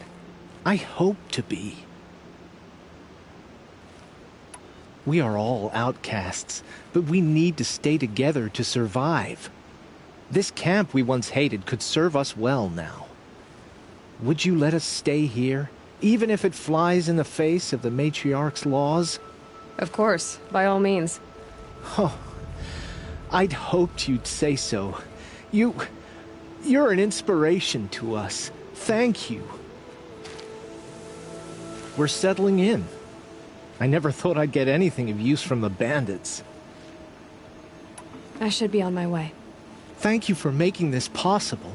I hope to be. We are all outcasts, but we need to stay together to survive. This camp we once hated could serve us well now. Would you let us stay here? Even if it flies in the face of the matriarch's laws? Of course, by all means. Oh, I'd hoped you'd say so. You're an inspiration to us. Thank you. We're settling in. I never thought I'd get anything of use from the bandits. I should be on my way. Thank you for making this possible.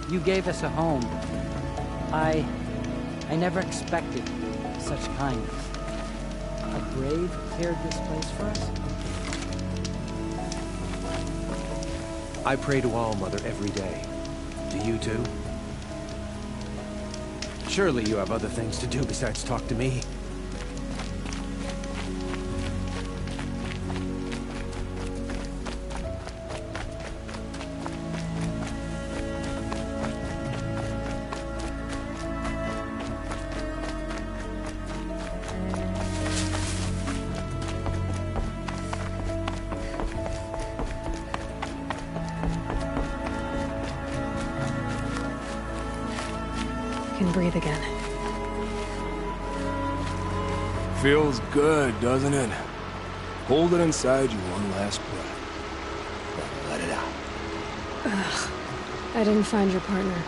You gave us a home. I never expected such kindness. A brave cleared this place for us? I pray to All-Mother every day. Do you too? Surely you have other things to do besides talk to me. can breathe again. Feels good, doesn't it? Hold it inside you one last breath. Then let it out. Ugh. I didn't find your partner.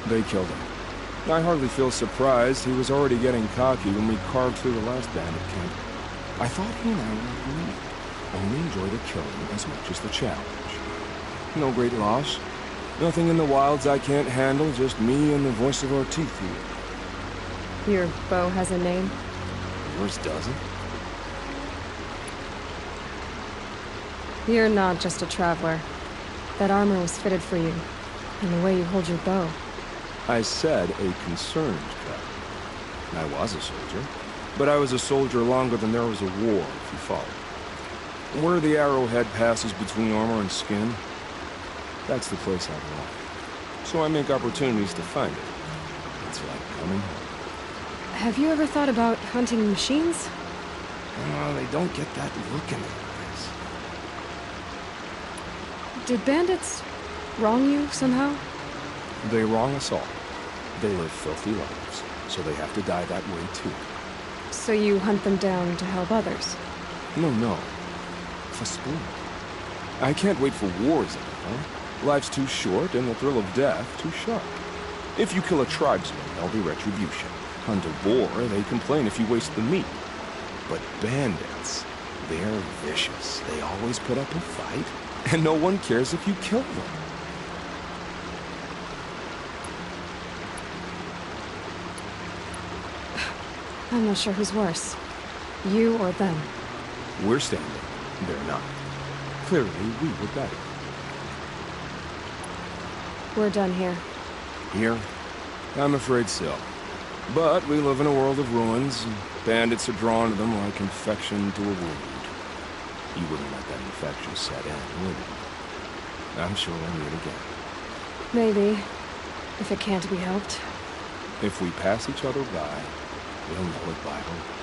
They killed him. I hardly feel surprised. He was already getting cocky when we carved through the last bandit camp. I thought he and I would agree. Only enjoy the killing as much as the challenge. No great loss. Nothing in the wilds I can't handle, just me and the voice of our teeth here. Your bow has a name? Yours doesn't. You're not just a traveler. That armor was fitted for you, and the way you hold your bow. I said a concerned traveler. I was a soldier, but I was a soldier longer than there was a war, if you follow. Where the arrowhead passes between armor and skin, that's the place I belong. So I make opportunities to find it. It's like coming home. Have you ever thought about hunting machines? Oh, they don't get that look in their eyes. Did bandits wrong you somehow? They wrong us all. They live filthy lives, so they have to die that way too. So you hunt them down to help others? No. For sport. I can't wait for wars anymore. Life's too short, and the thrill of death too sharp. If you kill a tribesman, there'll be retribution. Hunt a boar, they complain if you waste the meat. But bandits, they're vicious. They always put up a fight, and no one cares if you kill them. I'm not sure who's worse. You or them. We're standing. They're not. Clearly, we were better. We're done here. Here? I'm afraid so. But we live in a world of ruins, and bandits are drawn to them like infection to a wound. You wouldn't let that infection set in, would you? I'm sure we'll meet again. Maybe. If it can't be helped. If we pass each other by, we'll know it by hope.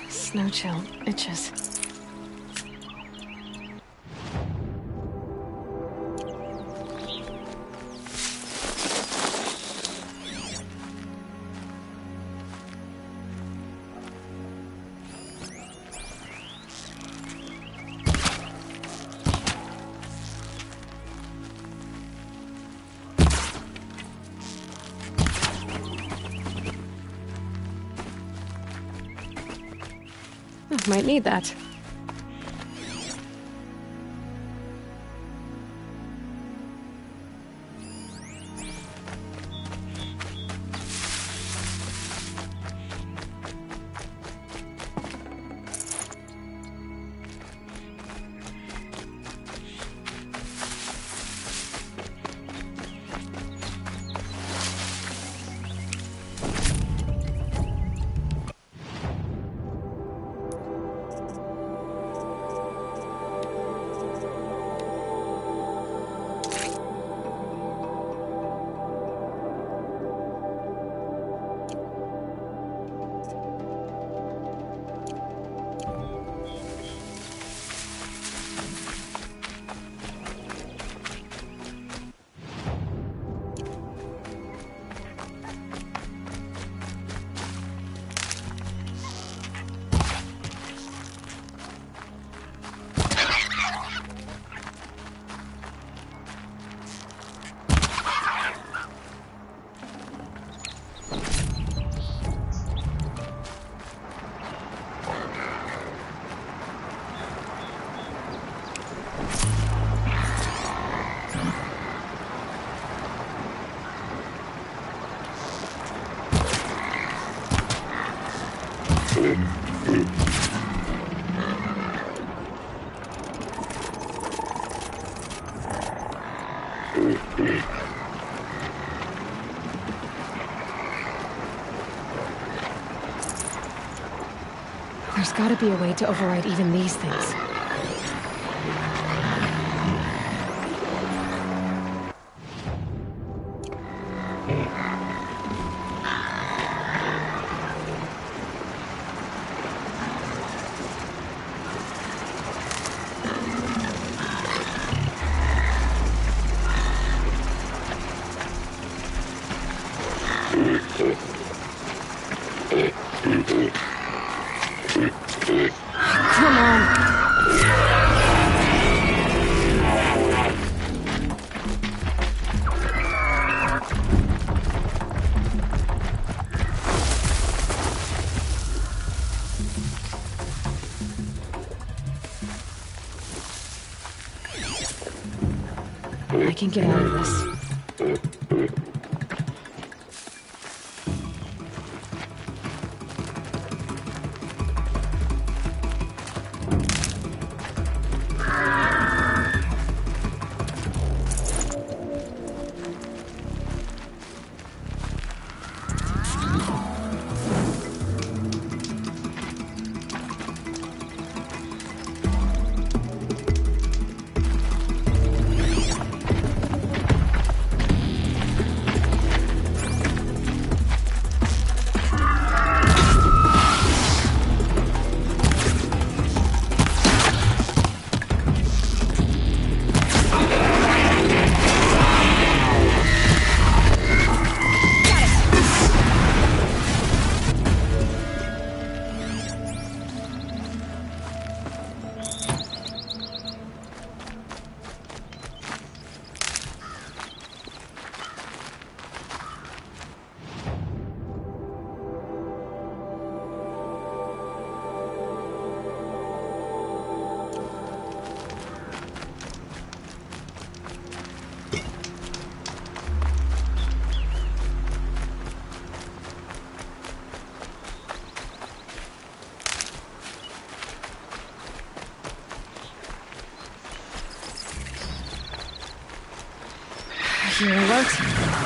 Snow chill itches. Might need that. There's gotta be a way to override even these things. Come on! I can get out of this. You're alert.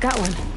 got one.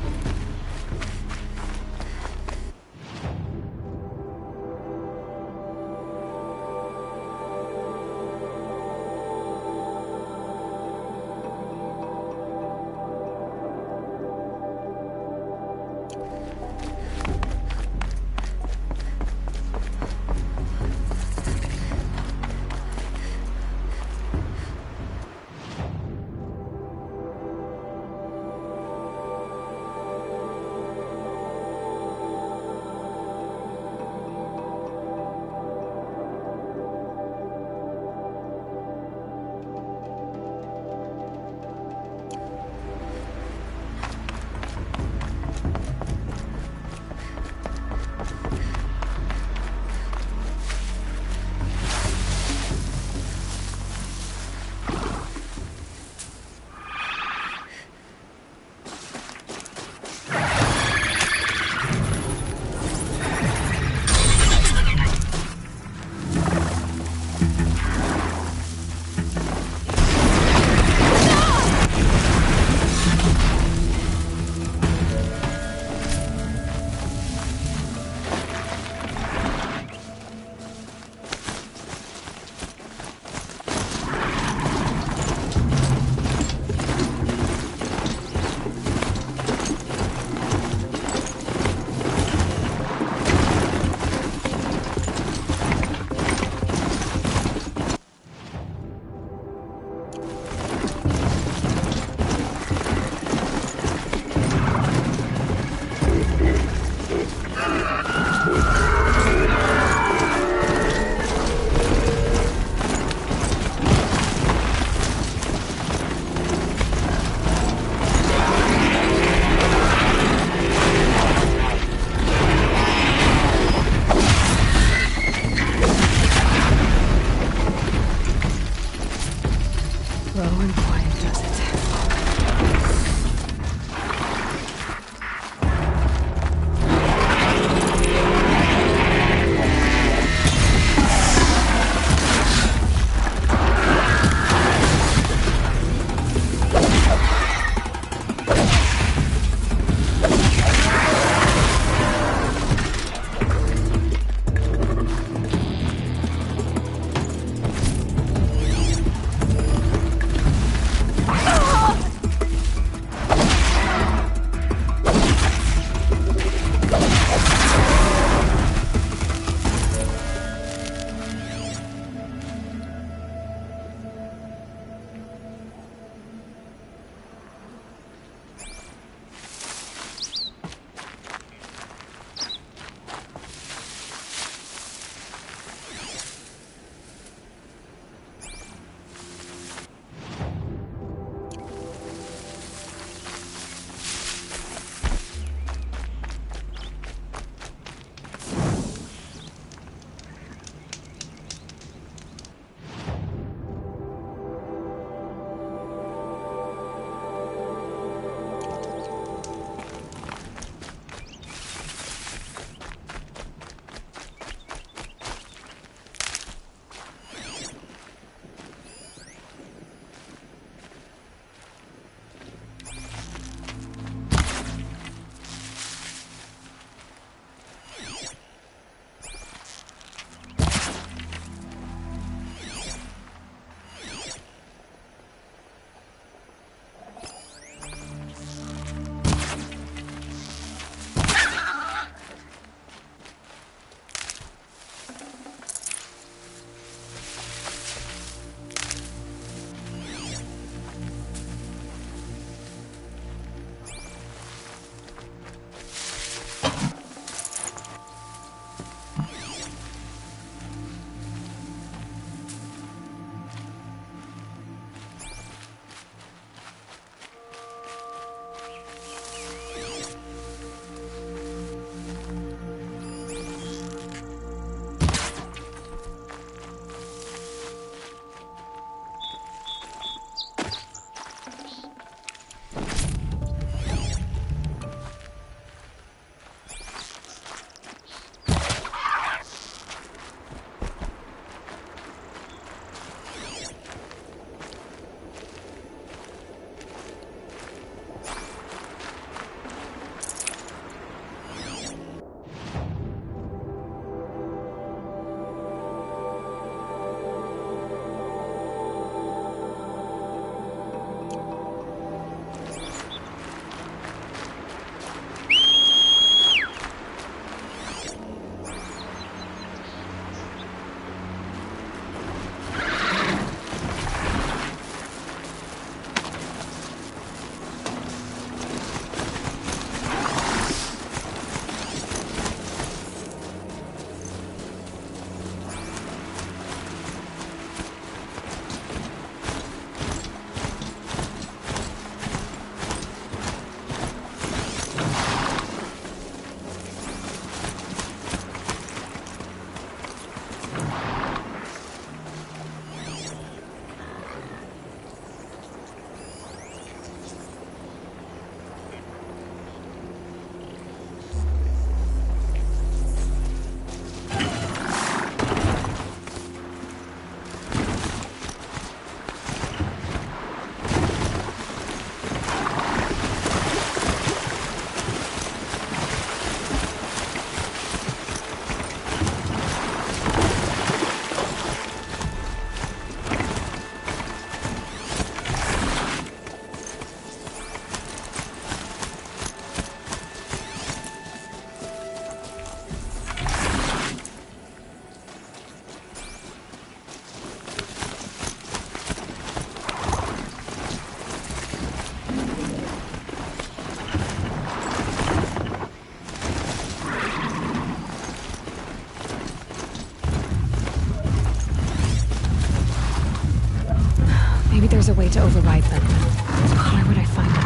Where would I find them?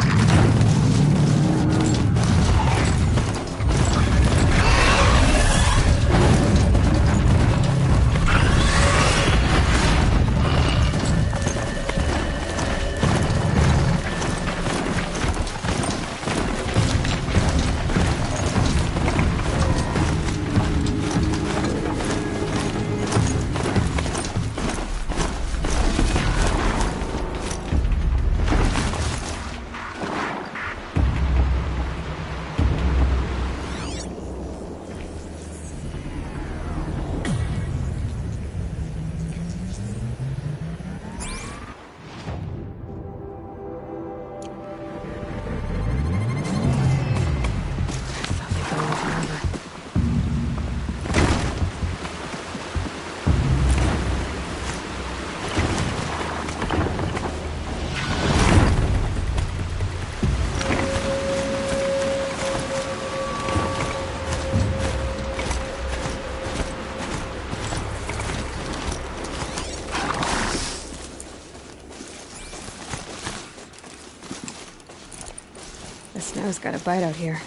The snow's got a bite out here.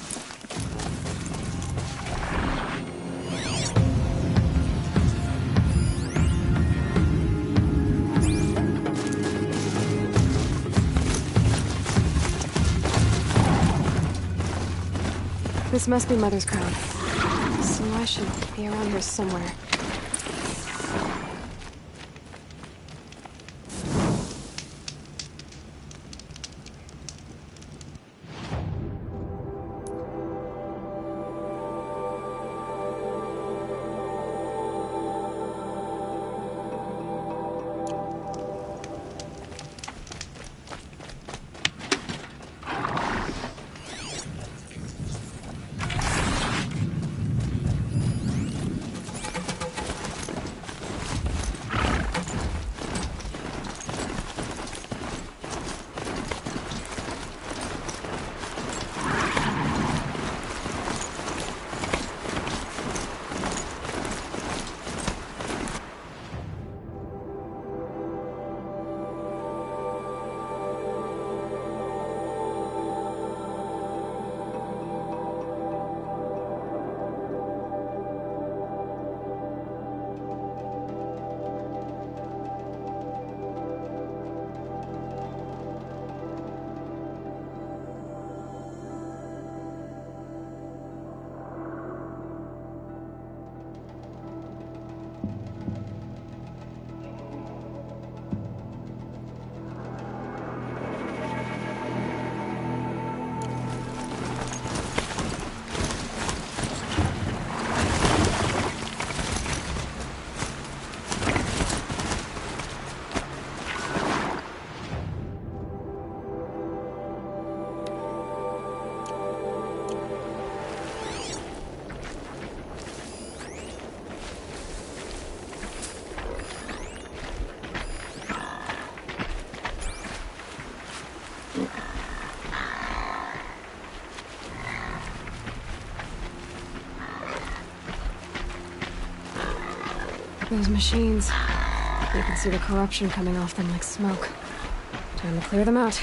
This must be Mother's crown. So I should be around here somewhere. Those machines. You can see the corruption coming off them like smoke. Time to clear them out.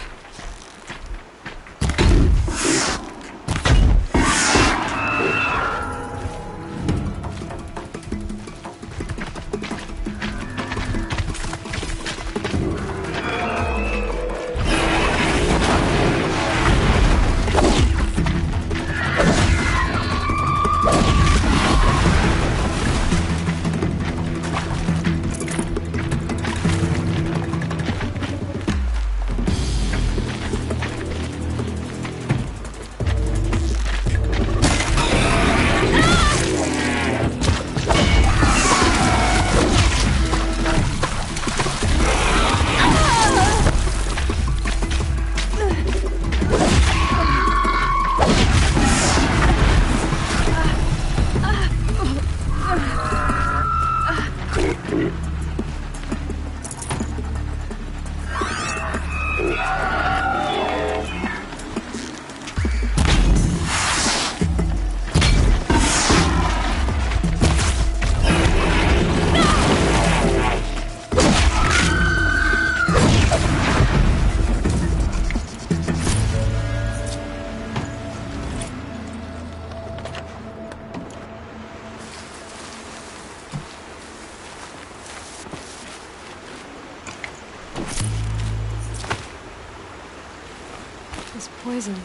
This poison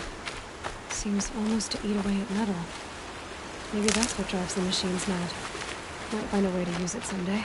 seems almost to eat away at metal. Maybe that's what drives the machines mad. Might find a way to use it someday.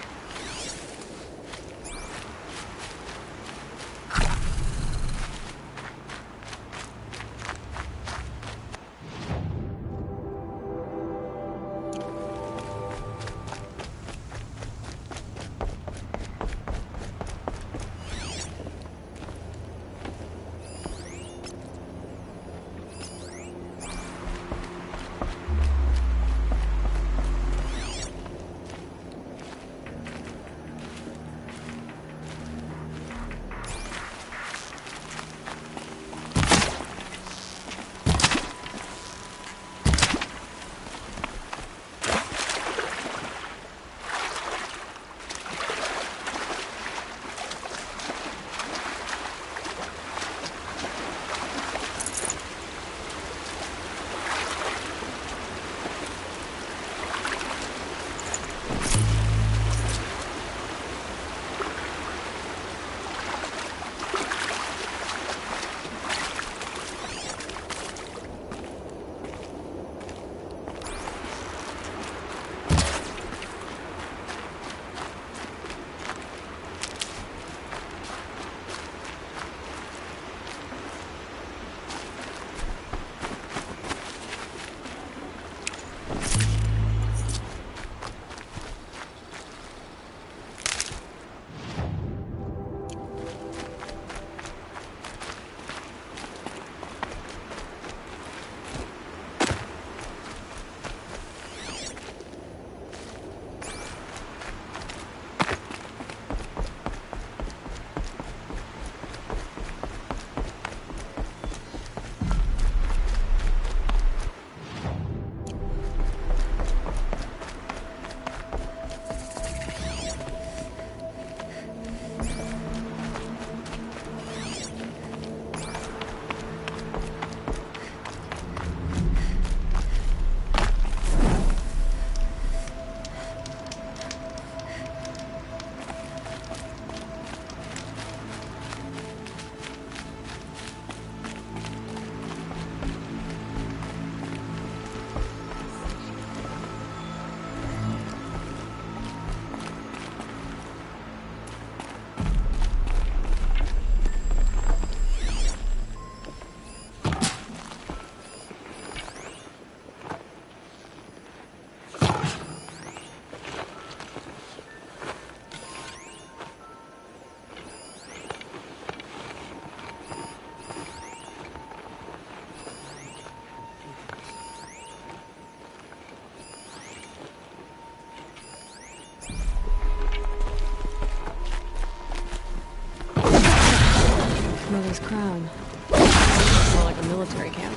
Mother's crown. More like a military camp.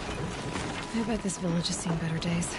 I bet this village has seen better days.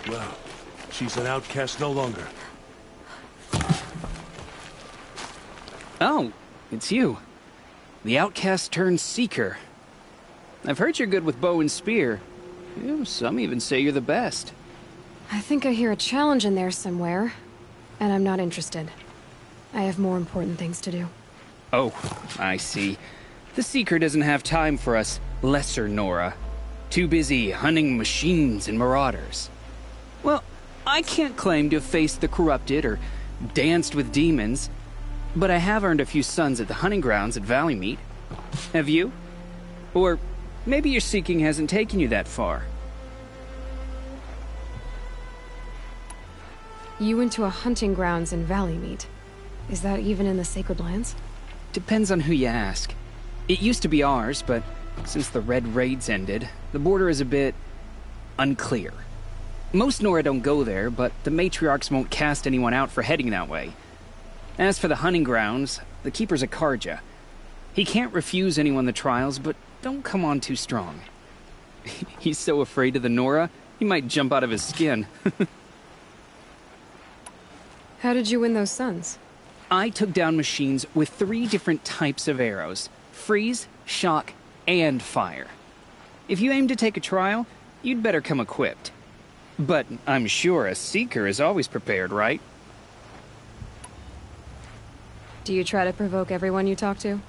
Well, she's an outcast no longer. Oh, it's you. The outcast turned seeker. I've heard you're good with bow and spear. Some even say you're the best. I think I hear a challenge in there somewhere, and I'm not interested. I have more important things to do. Oh, I see. The Seeker doesn't have time for us, lesser Nora. Too busy hunting machines and marauders. Well, I can't claim to have faced the corrupted or danced with demons, but I have earned a few sons at the hunting grounds at Valleymeet. Have you? Or maybe your seeking hasn't taken you that far. You went to a hunting grounds in Valleymeet. Is that even in the Sacred Lands? Depends on who you ask. It used to be ours, but since the Red Raids ended, the border is a bit unclear. Most Nora don't go there, but the matriarchs won't cast anyone out for heading that way. As for the hunting grounds, the keeper's a Karja. He can't refuse anyone the trials, but don't come on too strong. He's so afraid of the Nora, he might jump out of his skin. How did you win those sons? I took down machines with 3 different types of arrows: freeze, shock, and fire. If you aim to take a trial, you'd better come equipped. But I'm sure a seeker is always prepared, right? Do you try to provoke everyone you talk to?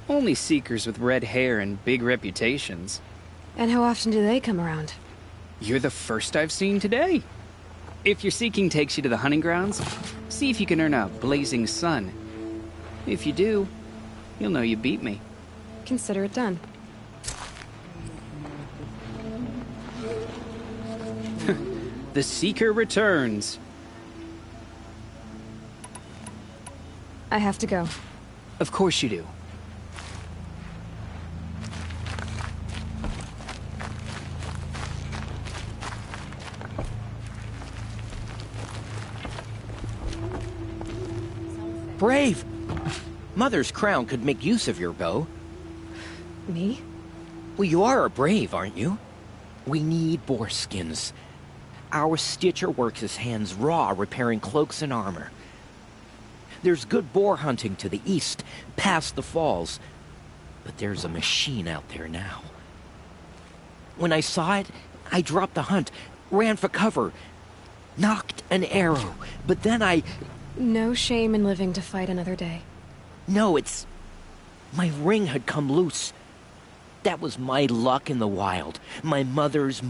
Only seekers with red hair and big reputations. And how often do they come around? You're the first I've seen today. If your seeking takes you to the hunting grounds, see if you can earn a blazing sun. If you do, you'll know you beat me. Consider it done. The Seeker returns. I have to go. Of course you do. Brave! Mother's crown could make use of your bow. Me? Well, you are a brave, aren't you? We need boar skins. Our Stitcher works his hands raw repairing cloaks and armor. There's good boar hunting to the east, past the falls. But there's a machine out there now. When I saw it, I dropped the hunt, ran for cover, knocked an arrow, but then I... No shame in living to fight another day. No, it's... my ring had come loose. That was my luck in the wild. My mother's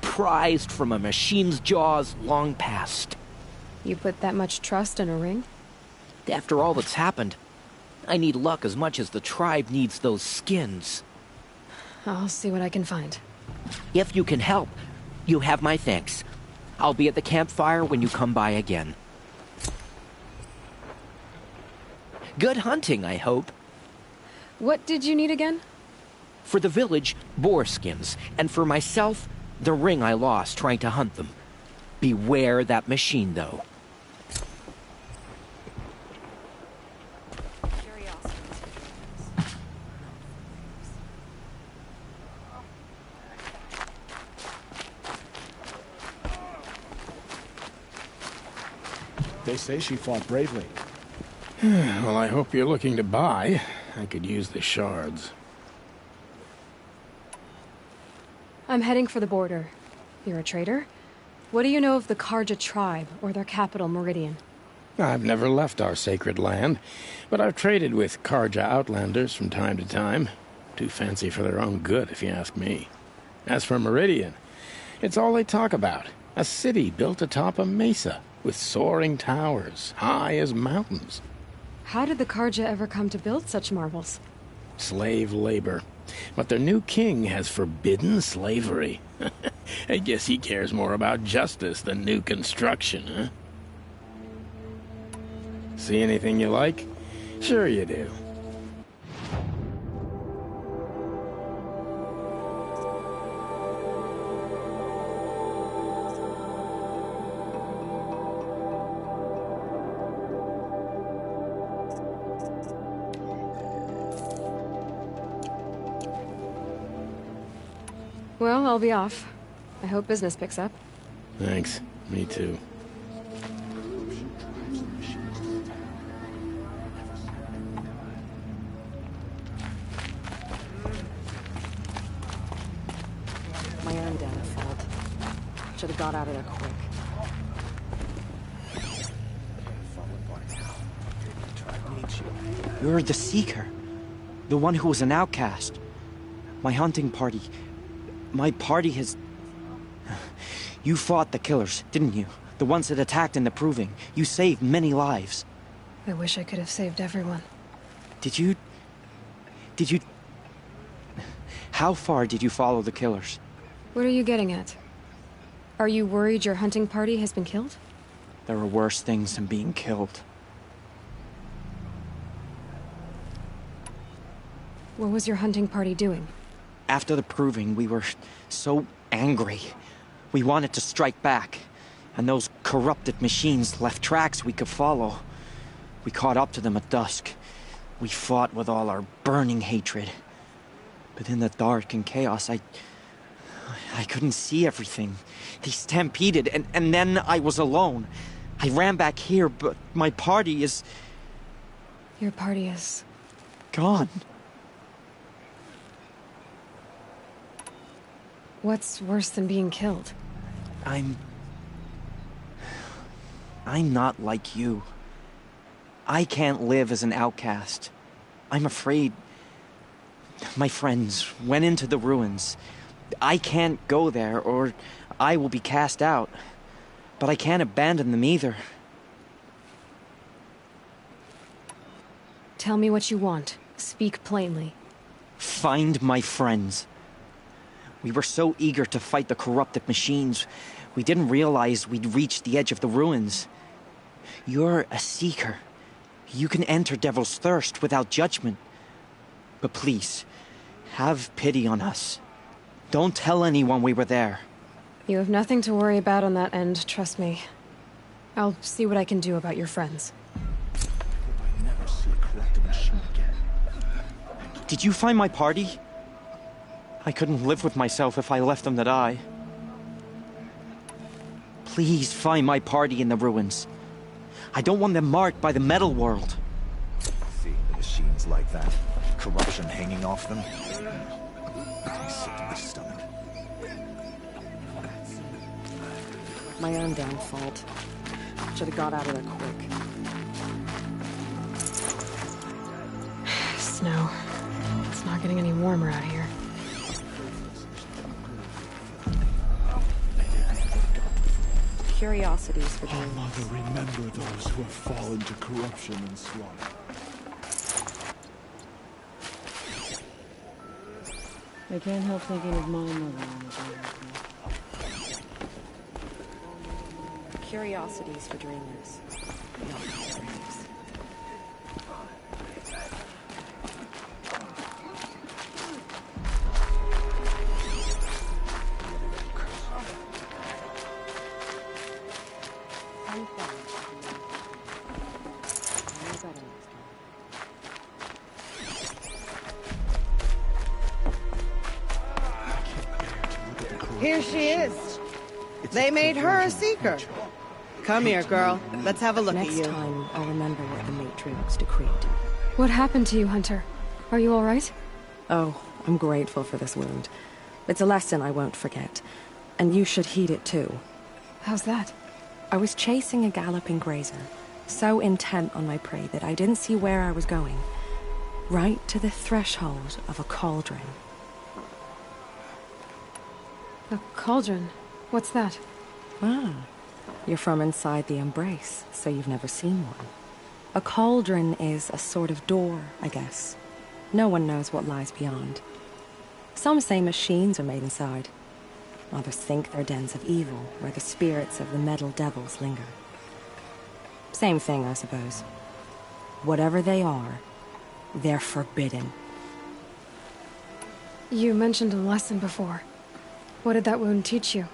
prized from a machine's jaws long past. You put that much trust in a ring? After all that's happened, I need luck as much as the tribe needs those skins. I'll see what I can find. If you can help, you have my thanks. I'll be at the campfire when you come by again. Good hunting, I hope. What did you need again? For the village, boar skins, and for myself, the ring I lost trying to hunt them. Beware that machine, though. They say she fought bravely. Well, I hope you're looking to buy. I could use the shards. I'm heading for the border. You're a trader? What do you know of the Karja tribe, or their capital, Meridian? I've never left our sacred land, but I've traded with Karja outlanders from time to time. Too fancy for their own good, if you ask me. As for Meridian, it's all they talk about. A city built atop a mesa, with soaring towers, high as mountains. How did the Karja ever come to build such marvels? Slave labor. But their new king has forbidden slavery. I guess he cares more about justice than new construction, huh? See anything you like? Sure you do. Well, I'll be off. I hope business picks up. Thanks. Me too. My arm down at fault. Should have got out of there quick. You're the Seeker. The one who was an outcast. My hunting party. My party has... You fought the killers, didn't you? The ones that attacked in the Proving. You saved many lives. I wish I could have saved everyone. Did you... How far did you follow the killers? What are you getting at? Are you worried your hunting party has been killed? There are worse things than being killed. What was your hunting party doing? After the Proving, we were so angry. We wanted to strike back. And those corrupted machines left tracks we could follow. We caught up to them at dusk. We fought with all our burning hatred. But in the dark and chaos, I couldn't see everything. They stampeded, and then I was alone. I ran back here, but my party is... Your party is... gone. What's worse than being killed? I'm not like you. I can't live as an outcast. I'm afraid... My friends went into the ruins. I can't go there, or I will be cast out. But I can't abandon them either. Tell me what you want. Speak plainly. Find my friends. We were so eager to fight the corrupted machines, we didn't realize we'd reached the edge of the ruins. You're a seeker. You can enter Devil's Thirst without judgment. But please, have pity on us. Don't tell anyone we were there. You have nothing to worry about on that end, trust me. I'll see what I can do about your friends. I never see a corrupted machine again. Did you find my party? I couldn't live with myself if I left them to die. Please find my party in the ruins. I don't want them marked by the metal world. See the machines like that, corruption hanging off them. Makes me sick to my stomach. My own damn fault. Should have got out of there quick. Snow. It's not getting any warmer out here. Curiosities for Oh, dreams. Mother, remember those who have fallen to corruption and slaughter. I can't help thinking of my mother. Curiosities for dreamers. Not dreamers. Here she is. They made her a seeker. Come here, girl. Let's have a look at you. Next time, I'll remember what the matriarchs decreed. What happened to you, Hunter? Are you all right? Oh, I'm grateful for this wound. It's a lesson I won't forget. And you should heed it too. How's that? I was chasing a galloping grazer, so intent on my prey that I didn't see where I was going. Right to the threshold of a cauldron. A cauldron? What's that? Ah, you're from inside the Embrace, so you've never seen one. A cauldron is a sort of door, I guess. No one knows what lies beyond. Some say machines are made inside. Others think they're dens of evil, where the spirits of the metal devils linger. Same thing, I suppose. Whatever they are, they're forbidden. You mentioned a lesson before. What did that wound teach you?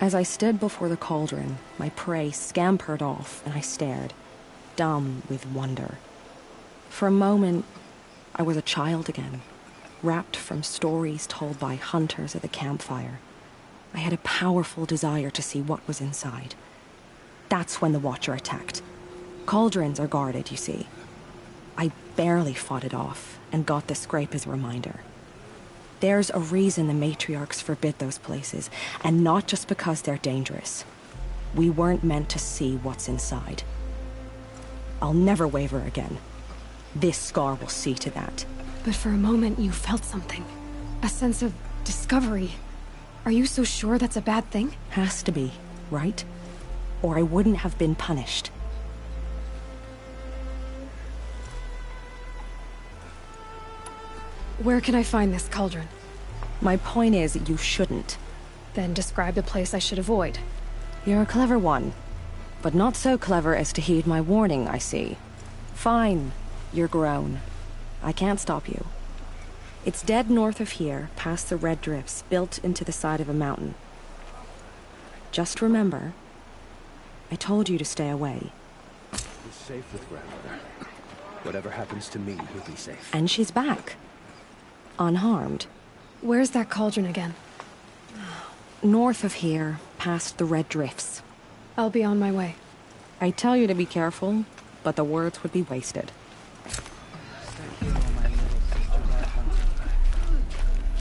As I stood before the cauldron, my prey scampered off, and I stared, dumb with wonder. For a moment, I was a child again, wrapped from stories told by hunters at the campfire. I had a powerful desire to see what was inside. That's when the Watcher attacked. Cauldrons are guarded, you see. I barely fought it off, and got the scrape as a reminder. There's a reason the matriarchs forbid those places, and not just because they're dangerous. We weren't meant to see what's inside. I'll never waver again. This scar will see to that. But for a moment you felt something. A sense of discovery. Are you so sure that's a bad thing? Has to be, right? Or I wouldn't have been punished. Where can I find this cauldron? My point is, you shouldn't. Then describe the place I should avoid. You're a clever one, but not so clever as to heed my warning, I see. Fine, you're grown. I can't stop you. It's dead north of here, past the red drifts, built into the side of a mountain. Just remember, I told you to stay away. He's safe with grandmother. Whatever happens to me, he'll be safe. And she's back. Unharmed. Where's that cauldron again? North of here, past the red drifts. I'll be on my way. I tell you to be careful, but the words would be wasted.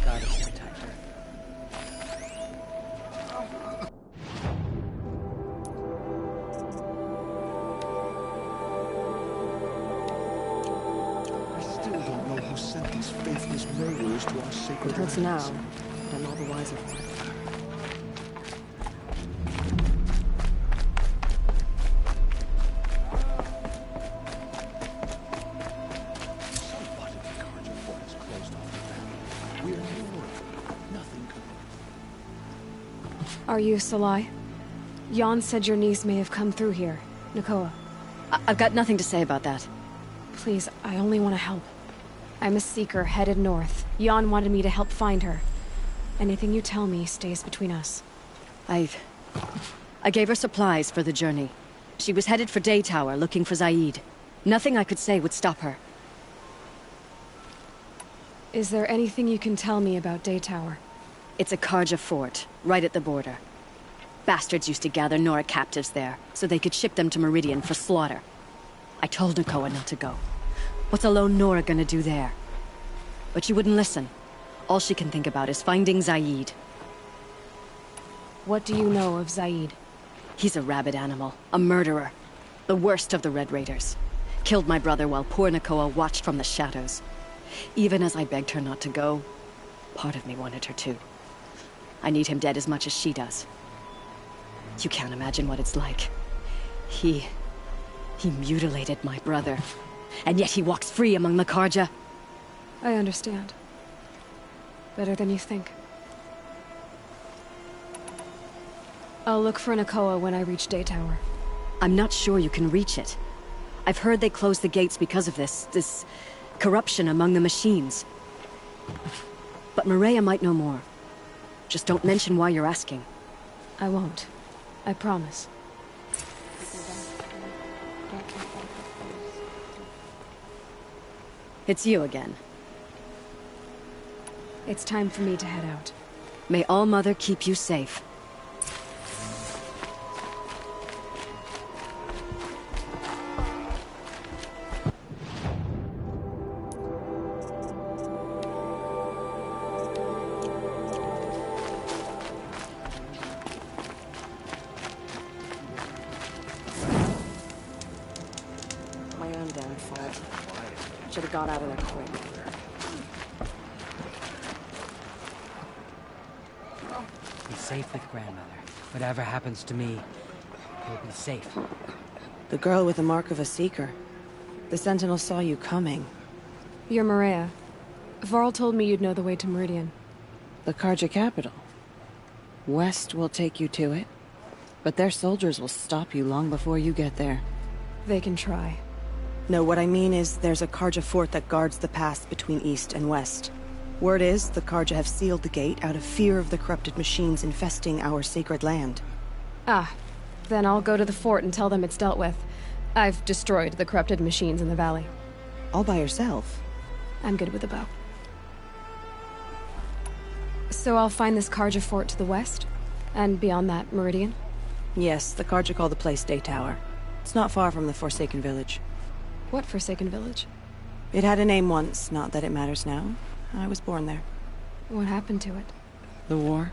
Goddess protector. I still don't know who sent these faithless murderers to our sacred It hurts lands. now, but I'm all the wiser for it. Are you Salai? Jan said your niece may have come through here. Nakoa. I've got nothing to say about that. Please, I only want to help. I'm a seeker headed north. Jan wanted me to help find her. Anything you tell me stays between us. I gave her supplies for the journey. She was headed for Day Tower looking for Zaid. Nothing I could say would stop her. Is there anything you can tell me about Day Tower? It's a Karja fort, right at the border. Bastards used to gather Nora captives there, so they could ship them to Meridian for slaughter. I told Nakoa not to go. What's a lone Nora gonna do there? But she wouldn't listen. All she can think about is finding Zaid. What do you know of Zaid? He's a rabid animal, a murderer. The worst of the Red Raiders. Killed my brother while poor Nakoa watched from the shadows. Even as I begged her not to go, part of me wanted her to. I need him dead as much as she does. You can't imagine what it's like. He mutilated my brother. And yet he walks free among the Karja. I understand. Better than you think. I'll look for Nakoa when I reach Day Tower. I'm not sure you can reach it. I've heard they closed the gates because of this corruption among the machines. But Maria might know more. Just don't mention why you're asking. I won't. I promise. It's you again. It's time for me to head out. May All-Mother keep you safe. My own damn fault. Should have got out of there quick. Be safe with grandmother. Whatever happens to me, you'll be safe. The girl with the mark of a seeker. The Sentinel saw you coming. You're Maria. Varl told me you'd know the way to Meridian. The Karja capital. West will take you to it, but their soldiers will stop you long before you get there. They can try. No, what I mean is there's a Karja fort that guards the pass between east and west. Word is the Karja have sealed the gate out of fear of the corrupted machines infesting our sacred land. Ah, then I'll go to the fort and tell them it's dealt with. I've destroyed the corrupted machines in the valley. All by yourself? I'm good with a bow. So I'll find this Karja fort to the west? And beyond that, Meridian? Yes, the Karja call the place Day Tower. It's not far from the Forsaken Village. What Forsaken Village? It had a name once, not that it matters now. I was born there. What happened to it? The war.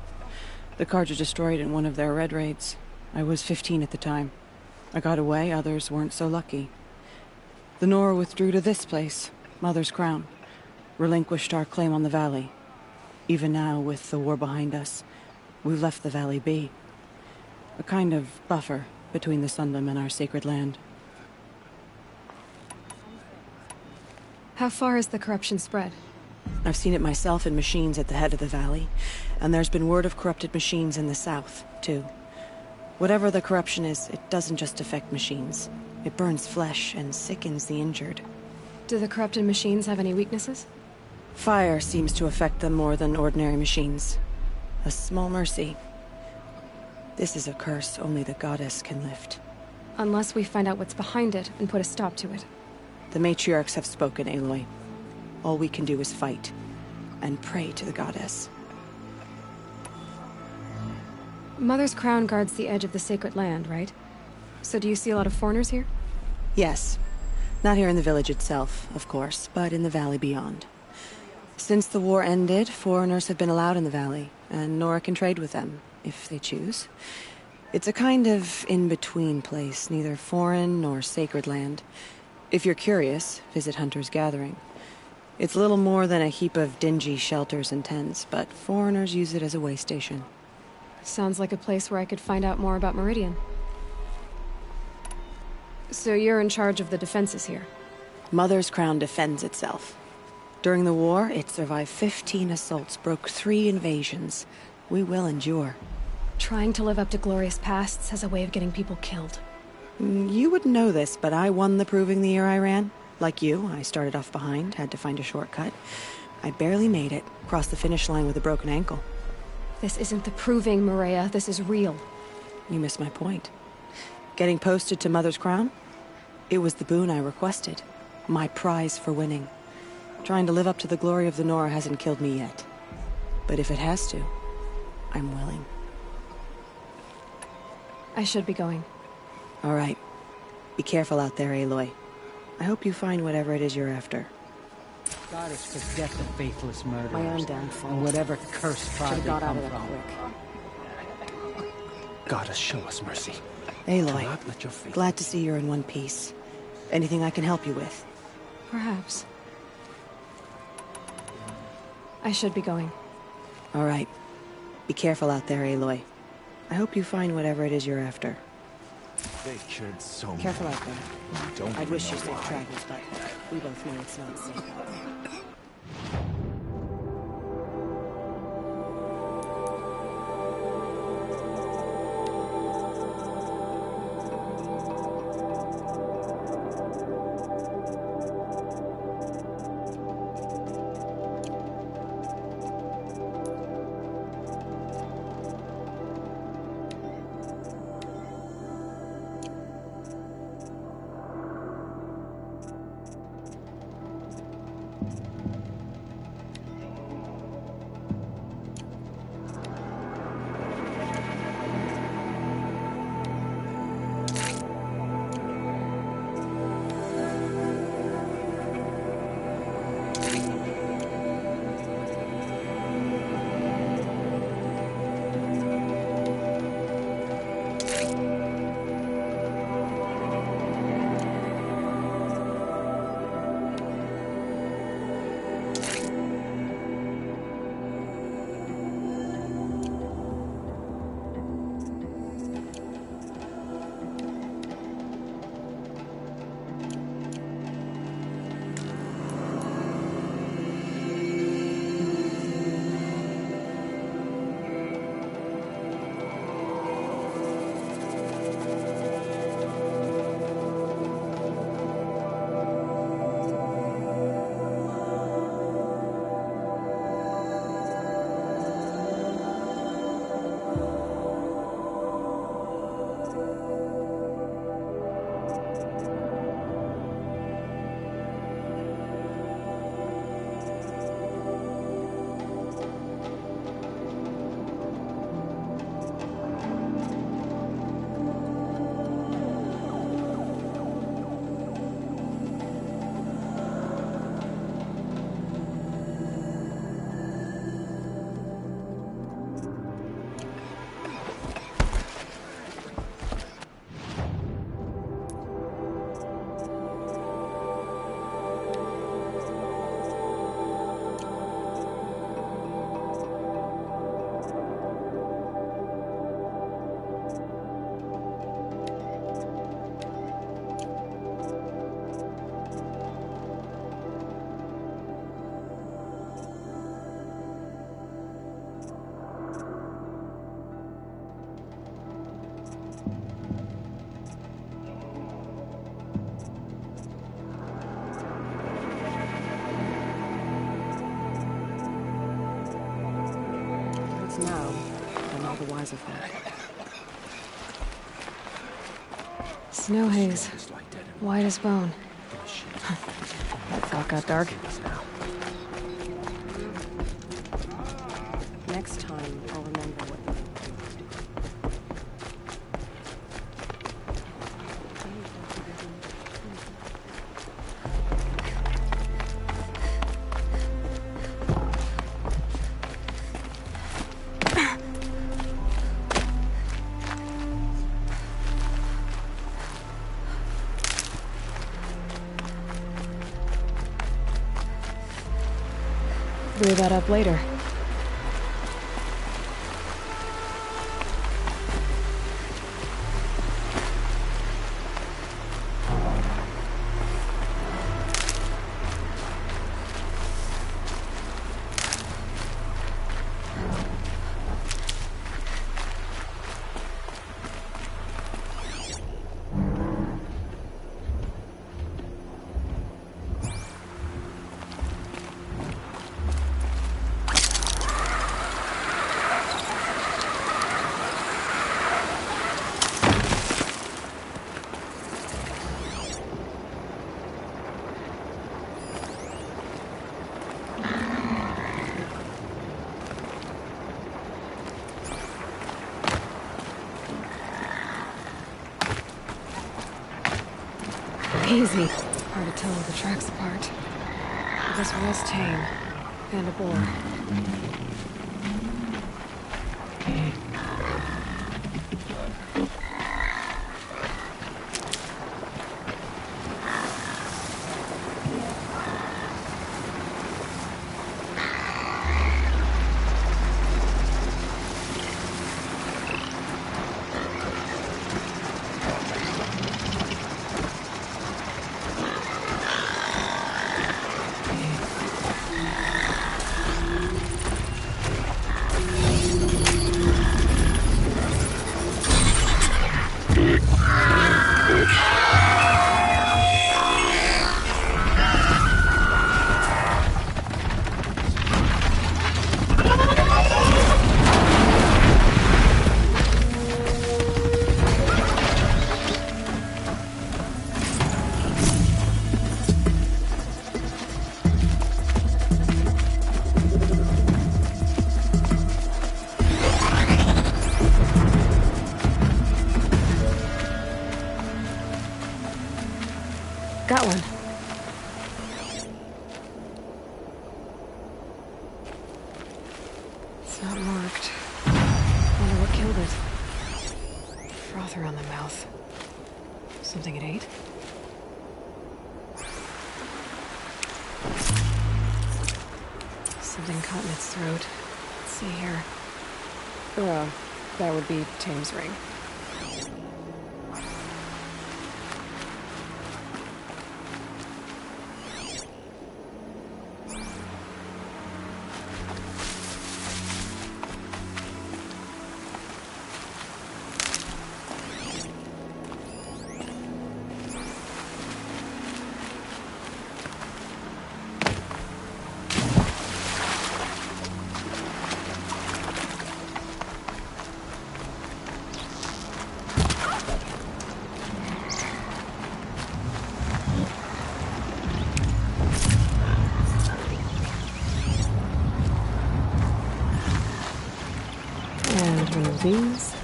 The Karja destroyed in one of their red raids. I was 15 at the time. I got away, others weren't so lucky. The Nora withdrew to this place, Mother's Crown. Relinquished our claim on the valley. Even now, with the war behind us, We've left the valley be. A kind of buffer between the Sundom and our sacred land. How far has the corruption spread? I've seen it myself in machines at the head of the valley, and there's been word of corrupted machines in the south, too. Whatever the corruption is, it doesn't just affect machines. It burns flesh and sickens the injured. Do the corrupted machines have any weaknesses? Fire seems to affect them more than ordinary machines. A small mercy. This is a curse only the goddess can lift. Unless we find out what's behind it and put a stop to it. The matriarchs have spoken, Aloy. All we can do is fight, and pray to the goddess. Mother's crown guards the edge of the sacred land, right? So do you see a lot of foreigners here? Yes. Not here in the village itself, of course, but in the valley beyond. Since the war ended, foreigners have been allowed in the valley, and Nora can trade with them, if they choose. It's a kind of in-between place, neither foreign nor sacred land. If you're curious, visit Hunter's Gathering. It's little more than a heap of dingy shelters and tents, but foreigners use it as a way station. Sounds like a place where I could find out more about Meridian. So you're in charge of the defenses here? Mother's crown defends itself. During the war, it survived 15 assaults, broke 3 invasions. We will endure. Trying to live up to glorious pasts has a way of getting people killed. You wouldn't know this, but I won the proving the year I ran. Like you, I started off behind, had to find a shortcut. I barely made it, crossed the finish line with a broken ankle. This isn't the proving, Maria. This is real. You missed my point. Getting posted to Mother's Crown? It was the boon I requested. My prize for winning. Trying to live up to the glory of the Nora hasn't killed me yet. But if it has to, I'm willing. I should be going. All right. Be careful out there, Aloy. I hope you find whatever it is you're after. Goddess forget the faithless murderers. My own downfall. And whatever curse tribe they got out come of there from. quick. Goddess, show us mercy. Aloy, Do not let your faith... glad to see you're in one piece. Anything I can help you with? Perhaps. I should be going. All right. Be careful out there, Aloy. I hope you find whatever it is you're after. They killed so Careful many. out there. Don't I'd wish you know safe why. travels, but we both know it's not safe out there. Now, I'm all the wiser for it. Snow haze. White as bone. That thought got dark. Next time, I'll remember what Blew that up later. Easy. Hard to tell the tracks apart. But this was tame. And a boar. Got one. It's not marked. Wonder what killed it. Froth around the mouth. Something it ate? Something caught in its throat. Let's see here. That would be Tame's ring. And one of these.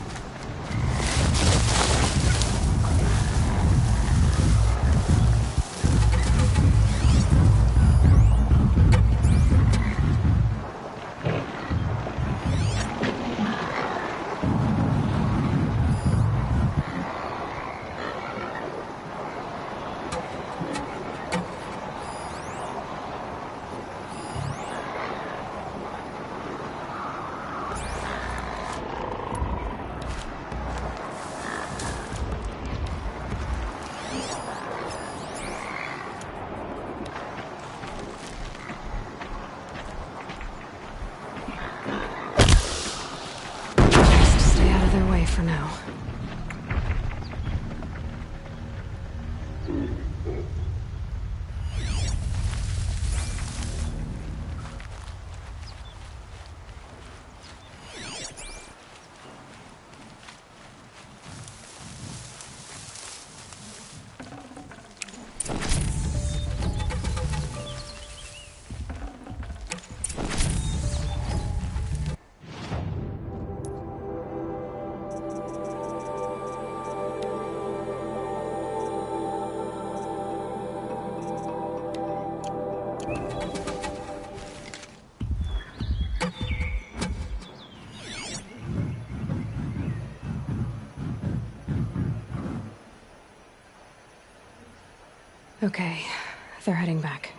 For now. Okay, they're heading back.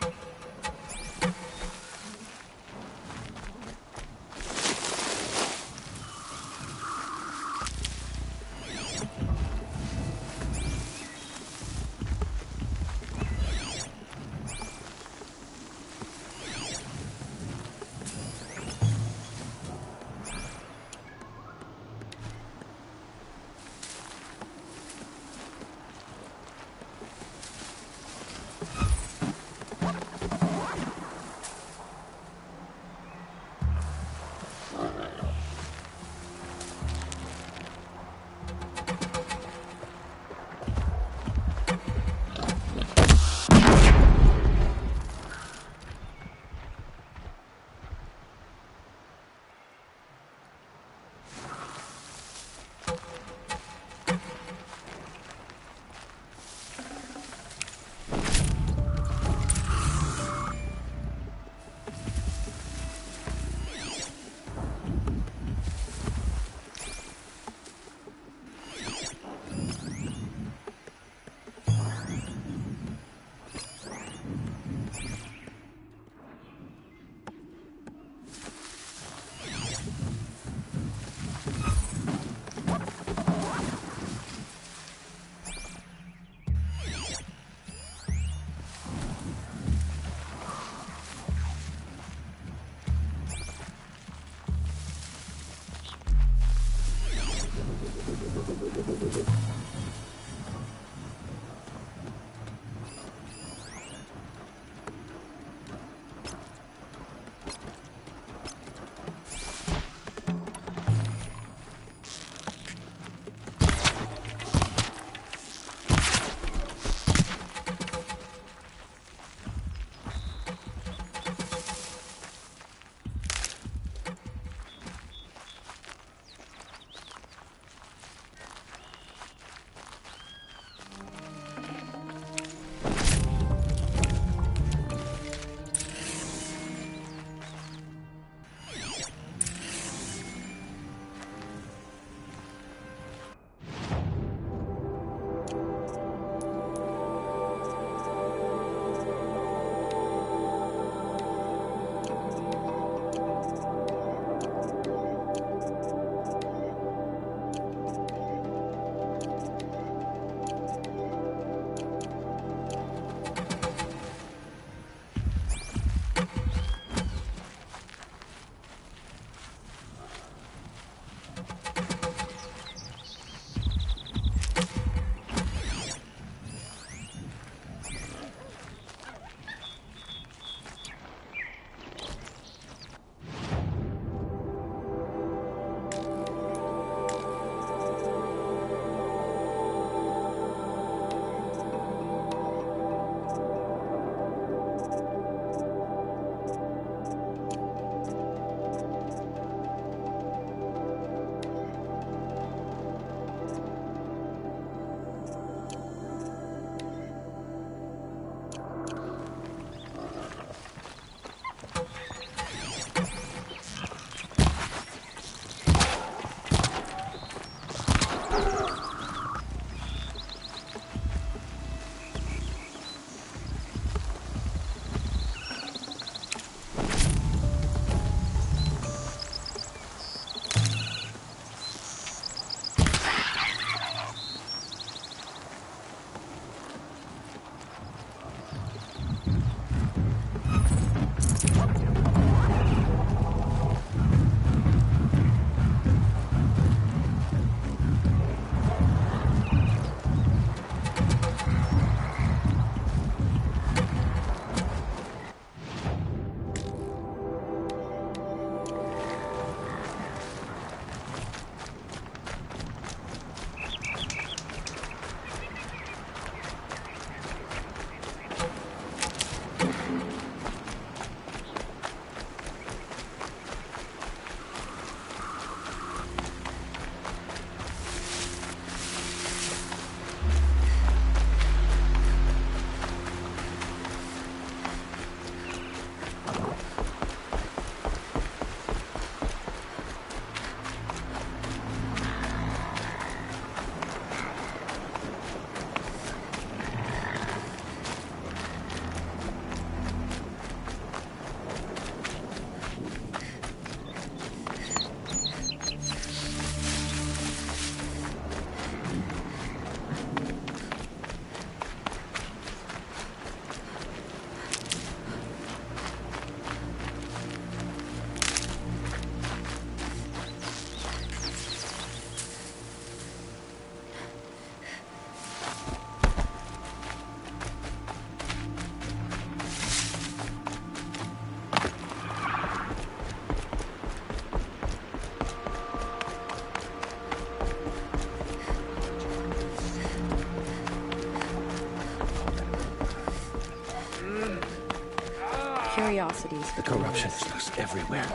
atrocities. The corruption is just everywhere.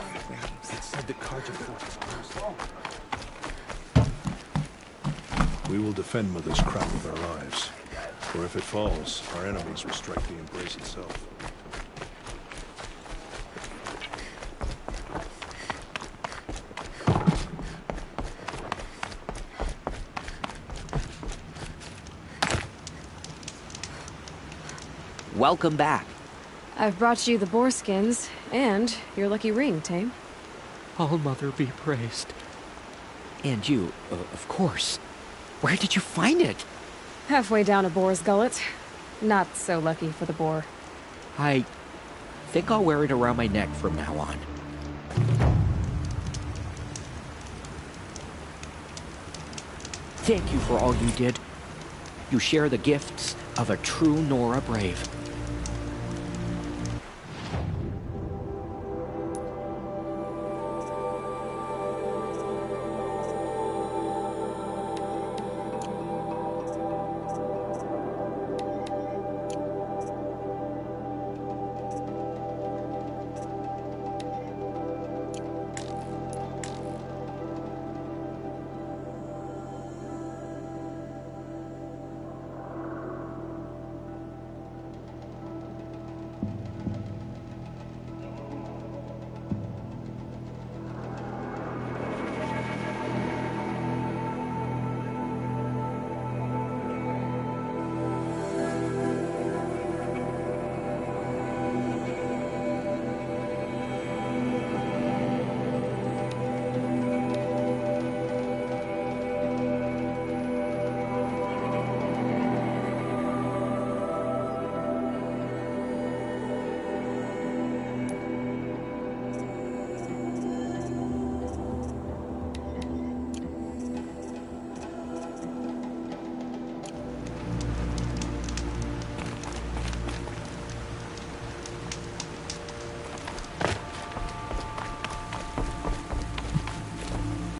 It said the Carja fort. We will defend Mother's crown with our lives. For if it falls, our enemies will strike the embrace itself. Welcome back. I've brought you the boar skins, and your lucky ring, Tame. All Mother be praised. And you, of course. Where did you find it? Halfway down a boar's gullet. Not so lucky for the boar. I think I'll wear it around my neck from now on. Thank you for all you did. You share the gifts of a true Nora brave.